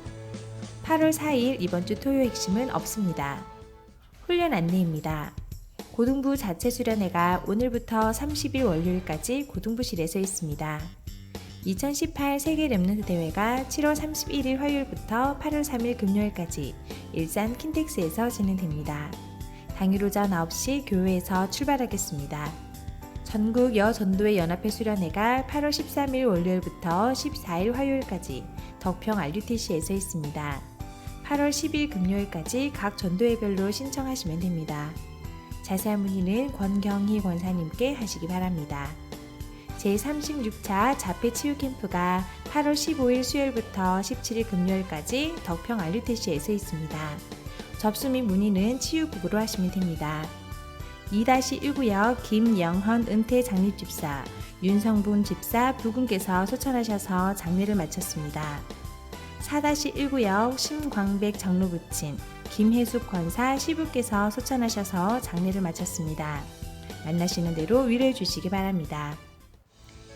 8월 4일 이번 주 토요 핵심은 없습니다. 훈련 안내입니다. 고등부 자체 수련회가 오늘부터 30일 월요일까지 고등부실에 서 있습니다. 2018 세계 렘넌트 대회가 7월 31일 화요일부터 8월 3일 금요일까지 일산 킨텍스에서 진행됩니다. 당일 오전 9시 교회에서 출발하겠습니다. 전국 여전도회 연합회 수련회가 8월 13일 월요일부터 14일 화요일까지 덕평 RUTC에서 있습니다. 8월 10일 금요일까지 각 전도회별로 신청하시면 됩니다. 자세한 문의는 권경희 권사님께 하시기 바랍니다. 제36차 자폐치유 캠프가 8월 15일 수요일부터 17일 금요일까지 덕평 RUTC에서 있습니다. 접수 및 문의는 치유국으로 하시면 됩니다. 2-1구역 김영헌 은퇴 장립집사, 윤성분 집사 부군께서 소천하셔서 장례를 마쳤습니다. 4-1구역 심광백 장로부친, 김혜숙 권사 시부께서 소천하셔서 장례를 마쳤습니다. 만나시는 대로 위로해 주시기 바랍니다.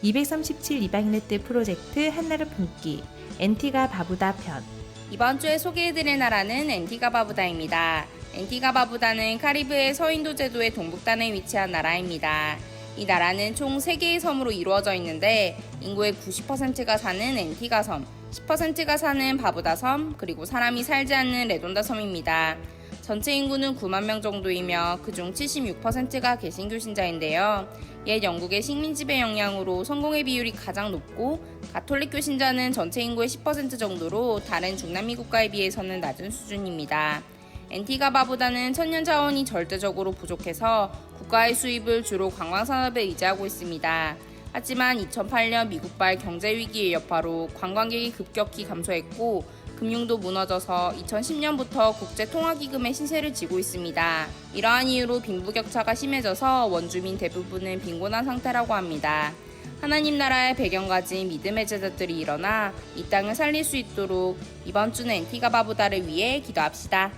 237 이방인의 뜻 프로젝트 한나라 품기 앤티가 바부다 편. 이번 주에 소개해드릴 나라는 앤티가 바부다입니다. 앤티가 바부다는 카리브해 서인도 제도의 동북단에 위치한 나라입니다. 이 나라는 총 3개의 섬으로 이루어져 있는데 인구의 90%가 사는 앤티가 섬, 10%가 사는 바부다 섬, 그리고 사람이 살지 않는 레돈다 섬입니다. 전체 인구는 9만 명 정도이며 그중 76%가 개신교 신자인데요. 옛 영국의 식민 지배 영향으로 성공의 비율이 가장 높고 가톨릭교 신자는 전체 인구의 10% 정도로 다른 중남미 국가에 비해서는 낮은 수준입니다. 앤티가 바부다는 천연 자원이 절대적으로 부족해서 국가의 수입을 주로 관광산업에 의지하고 있습니다. 하지만 2008년 미국발 경제위기의 여파로 관광객이 급격히 감소했고 금융도 무너져서 2010년부터 국제통화기금의 신세를 지고 있습니다. 이러한 이유로 빈부격차가 심해져서 원주민 대부분은 빈곤한 상태라고 합니다. 하나님 나라의 배경 가진 믿음의 제자들이 일어나 이 땅을 살릴 수 있도록 이번 주는 앤티가 바부다를 위해 기도합시다.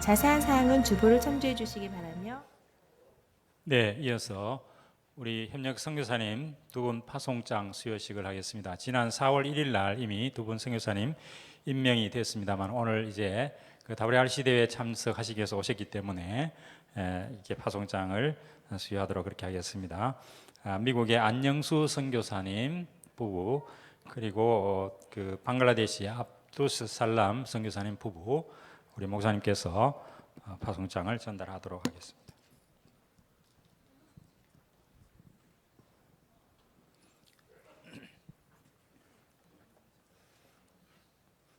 자세한 사항은 주보를 첨부해 주시기 바라며 네, 이어서 우리 협력 선교사님 두 분 파송장 수여식을 하겠습니다. 지난 4월 1일 날 이미 두 분 선교사님 임명이 됐습니다만 오늘 이제 그 WRC 대회에 참석하시기 위해서 오셨기 때문에 이렇게 파송장을 수여하도록 그렇게 하겠습니다. 미국의 안영수 선교사님 부부 그리고 그 방글라데시 압두스 살람 선교사님 부부 우리 목사님께서 파송장을 전달하도록 하겠습니다.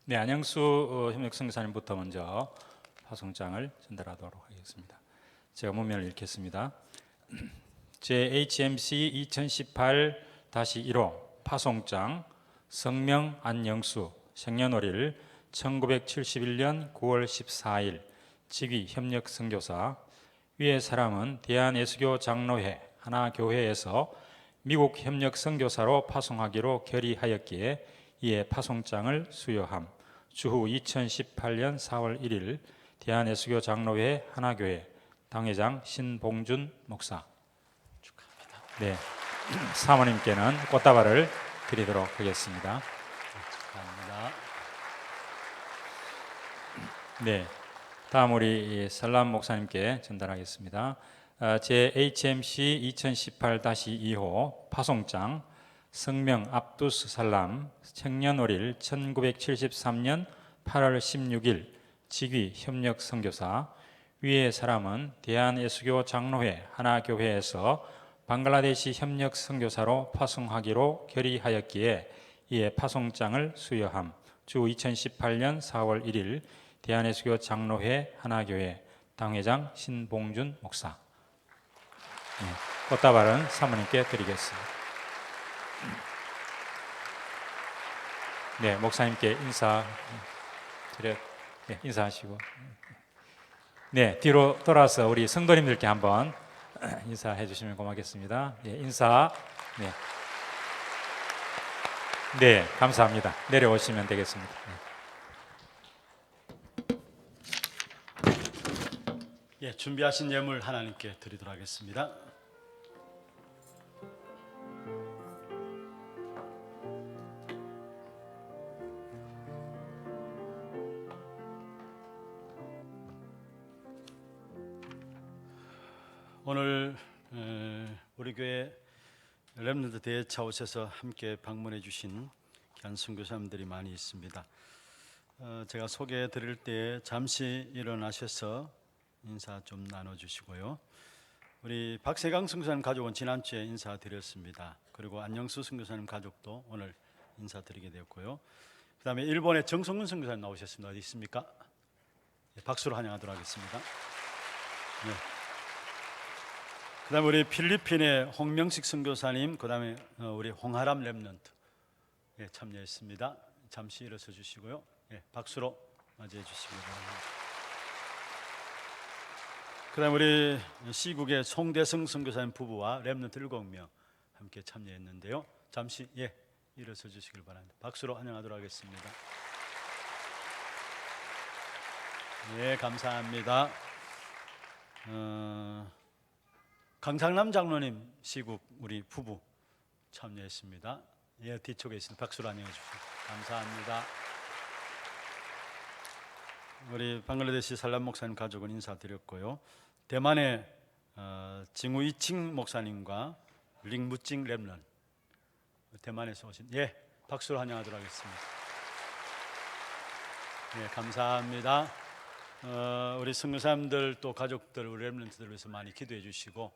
네, 안영수 협력 선교사님부터 먼저 파송장을 전달하도록 하겠습니다. 제가 문면을 읽겠습니다. JHMC 2018-15 파송장 성명 안영수 생년월일 1971년 9월 14일 직위 협력 선교사 위의 사람은 대한예수교 장로회 하나교회에서 미국 협력 선교사로 파송하기로 결의하였기에 이에 파송장을 수여함. 주후 2018년 4월 1일 대한예수교 장로회 하나교회 당회장 신봉준 목사 축하합니다. 네, 사모님께는 꽃다발을 드리도록 하겠습니다. 축하합니다. 네, 다음 우리 살람 목사님께 전달하겠습니다. 제 HMC 2018-2호 파송장 성명 압두스 살람 생년월일 1973년 8월 16일 직위 협력 선교사 위의 사람은 대한예수교 장로회 하나교회에서 방글라데시 협력 선교사로 파송하기로 결의하였기에 이에 파송장을 수여함. 주 2018년 4월 1일 대한예수교 장로회 하나교회 당회장 신봉준 목사. 네, 꽃다발은 사모님께 드리겠습니다. 네, 목사님께 인사하시고 네, 뒤로 돌아서 우리 성도님들께 한번 인사해 주시면 고맙겠습니다. 네, 인사. 네. 네, 감사합니다. 내려오시면 되겠습니다. 예, 준비하신 예물 하나님께 드리도록 하겠습니다. 오늘 우리 교회 렘넌트 대회차 오셔서 함께 방문해 주신 귀한 선교사님들이 많이 있습니다. 제가 소개해 드릴 때 잠시 일어나셔서 인사 좀 나눠주시고요. 우리 박세강 선교사님 가족은 지난주에 인사드렸습니다. 그리고 안영수 선교사님 가족도 오늘 인사드리게 되었고요. 그 다음에 일본의 정성근 선교사님 나오셨습니다. 어디 있습니까? 박수로 환영하도록 하겠습니다. 네. 그 다음에 우리 필리핀의 홍명식 선교사님, 그 다음에 우리 홍하람 렘넌트 참여했습니다. 잠시 일어서 주시고요. 박수로 맞이해 주시기 바랍니다. 그 다음에 우리 시국의 송대성 선교사님 부부와 렘넌트 7명 함께 참여했는데요. 잠시 일어서 주시길 바랍니다. 박수로 환영하도록 하겠습니다. 예, 감사합니다. 강상남 장로님 시국 우리 부부 참여했습니다. 예, 뒤쪽에 있는 박수로 안녕해 주십시오. 감사합니다. 우리 방글라데시 살람 목사님 가족은 인사드렸고요. 대만의 징우 이칭 목사님과 링무찡 렘런 대만에서 오신 박수로 환영하도록 하겠습니다. 감사합니다. 우리 선교사님들 또 가족들 우리 렘런트들 위해서 많이 기도해 주시고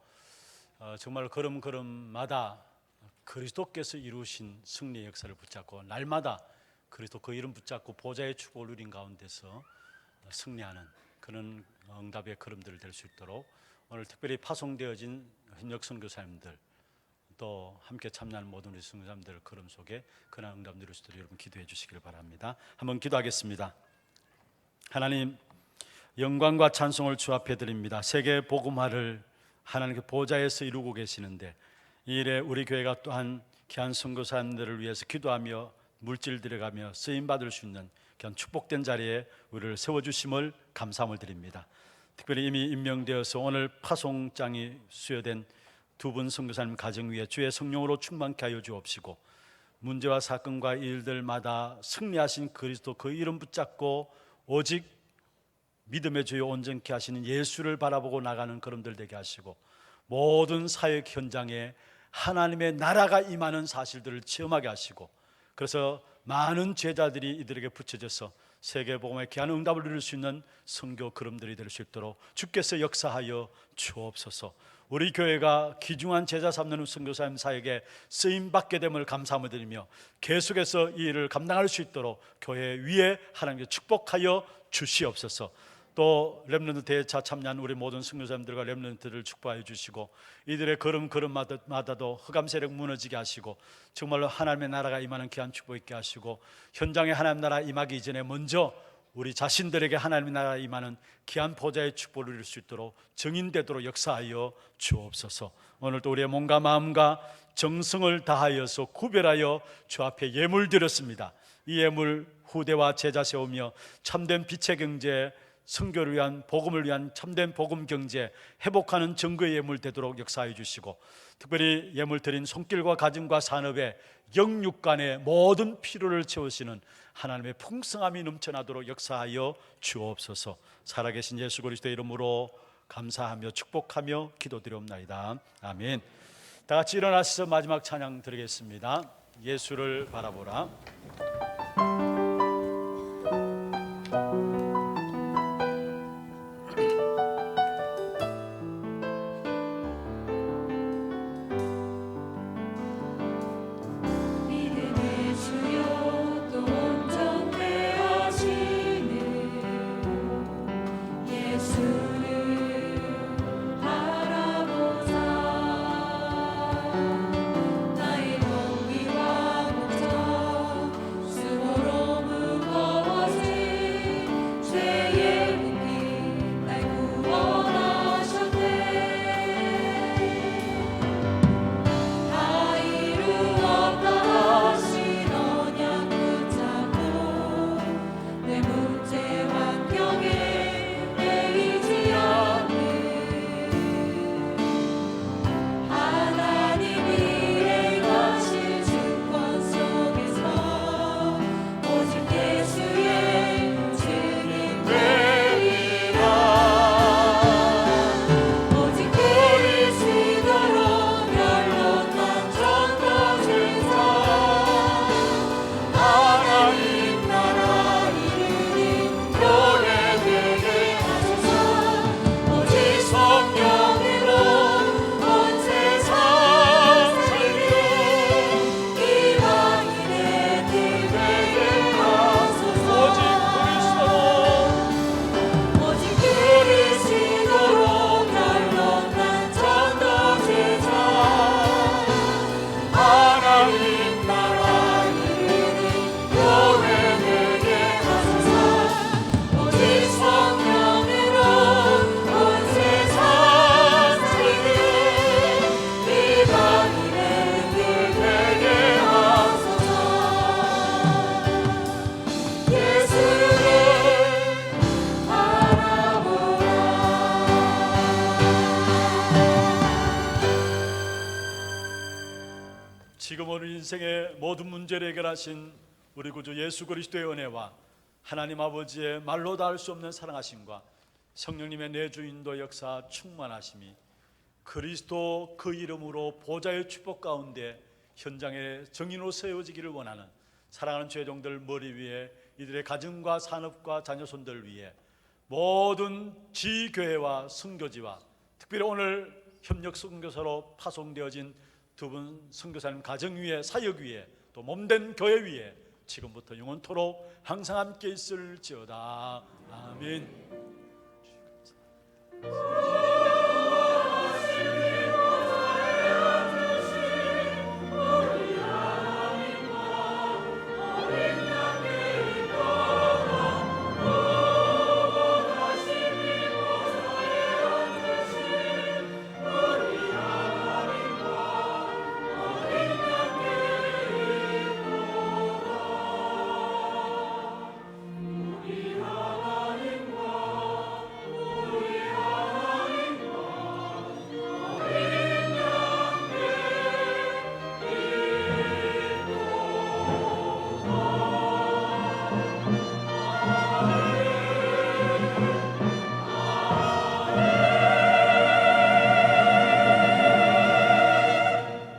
정말 걸음걸음마다 그리스도께서 이루신 승리의 역사를 붙잡고 날마다 그리스도 그 이름 붙잡고 보좌의 축복을 누린 가운데서 승리하는 그런 응답의 걸음들을 될 수 있도록 오늘 특별히 파송되어진 현역 선교사님들 또 함께 참여하는 모든 우리 선교사님들 걸음 속에 그런 응답 누릴 수 있도록 여러분 기도해 주시길 바랍니다. 한번 기도하겠습니다. 하나님, 영광과 찬송을 주 앞에 드립니다. 세계 복음화를 하나님의 보좌에서 이루고 계시는데 이 일에 우리 교회가 또한 귀한 선교사님들을 위해서 기도하며 물질 들여가며 쓰임 받을 수 있는 귀한 축복된 자리에 우리를 세워주심을 감사함을 드립니다. 특별히 이미 임명되어서 오늘 파송장이 수여된 두 분 선교사님 가정 위에 주의 성령으로 충만케 하여 주옵시고 문제와 사건과 일들마다 승리하신 그리스도 그 이름 붙잡고 오직 믿음의 주여 온전케 하시는 예수를 바라보고 나가는 걸음들 되게 하시고 모든 사역 현장에 하나님의 나라가 임하는 사실들을 체험하게 하시고 그래서 많은 제자들이 이들에게 붙여져서 세계복음의 귀한 응답을 누릴 수 있는 선교 걸음들이 될 수 있도록 주께서 역사하여 주옵소서. 우리 교회가 귀중한 제자 삼는 선교사님 사역에 쓰임받게 됨을 감사함을 드리며 계속해서 이 일을 감당할 수 있도록 교회 위에 하나님께 축복하여 주시옵소서. 또 렘넌트 대회차 참여한 우리 모든 선교사님들과 렘넌트를 축복하여 주시고 이들의 걸음걸음마다도 흑암 세력 무너지게 하시고 정말로 하나님의 나라가 임하는 귀한 축복 있게 하시고 현장에 하나님 나라 임하기 이전에 먼저 우리 자신들에게 하나님의 나라 임하는 귀한 보좌의 축복을 누릴 수 있도록 증인되도록 역사하여 주옵소서. 오늘도 우리의 몸과 마음과 정성을 다하여서 구별하여 주 앞에 예물 드렸습니다. 이 예물 후대와 제자 세우며 참된 빛의 경제 선교를 위한 복음을 위한 참된 복음 경제 회복하는 증거의 예물 되도록 역사해 주시고 특별히 예물 드린 손길과 가정과 산업에 영육간의 모든 필요를 채우시는 하나님의 풍성함이 넘쳐나도록 역사하여 주옵소서. 살아계신 예수 그리스도의 이름으로 감사하며 축복하며 기도드리옵나이다. 아멘. 다 같이 일어나서 마지막 찬양 드리겠습니다. 예수를 바라보라. 지금 오늘 인생의 모든 문제를 해결하신 우리 구주 예수 그리스도의 은혜와 하나님 아버지의 말로 다 할 수 없는 사랑하심과 성령님의 내주인도 역사 충만하심이 그리스도 그 이름으로 보좌의 축복 가운데 현장에 정인으로 세워지기를 원하는 사랑하는 죄종들 머리 위에 이들의 가정과 산업과 자녀손들 위에 모든 지교회와 선교지와 특별히 오늘 협력 선교사로 파송되어진 두 분 선교사님 가정 위에 사역 위에 또 몸된 교회 위에 지금부터 영원토록 항상 함께 있을지어다. 아멘.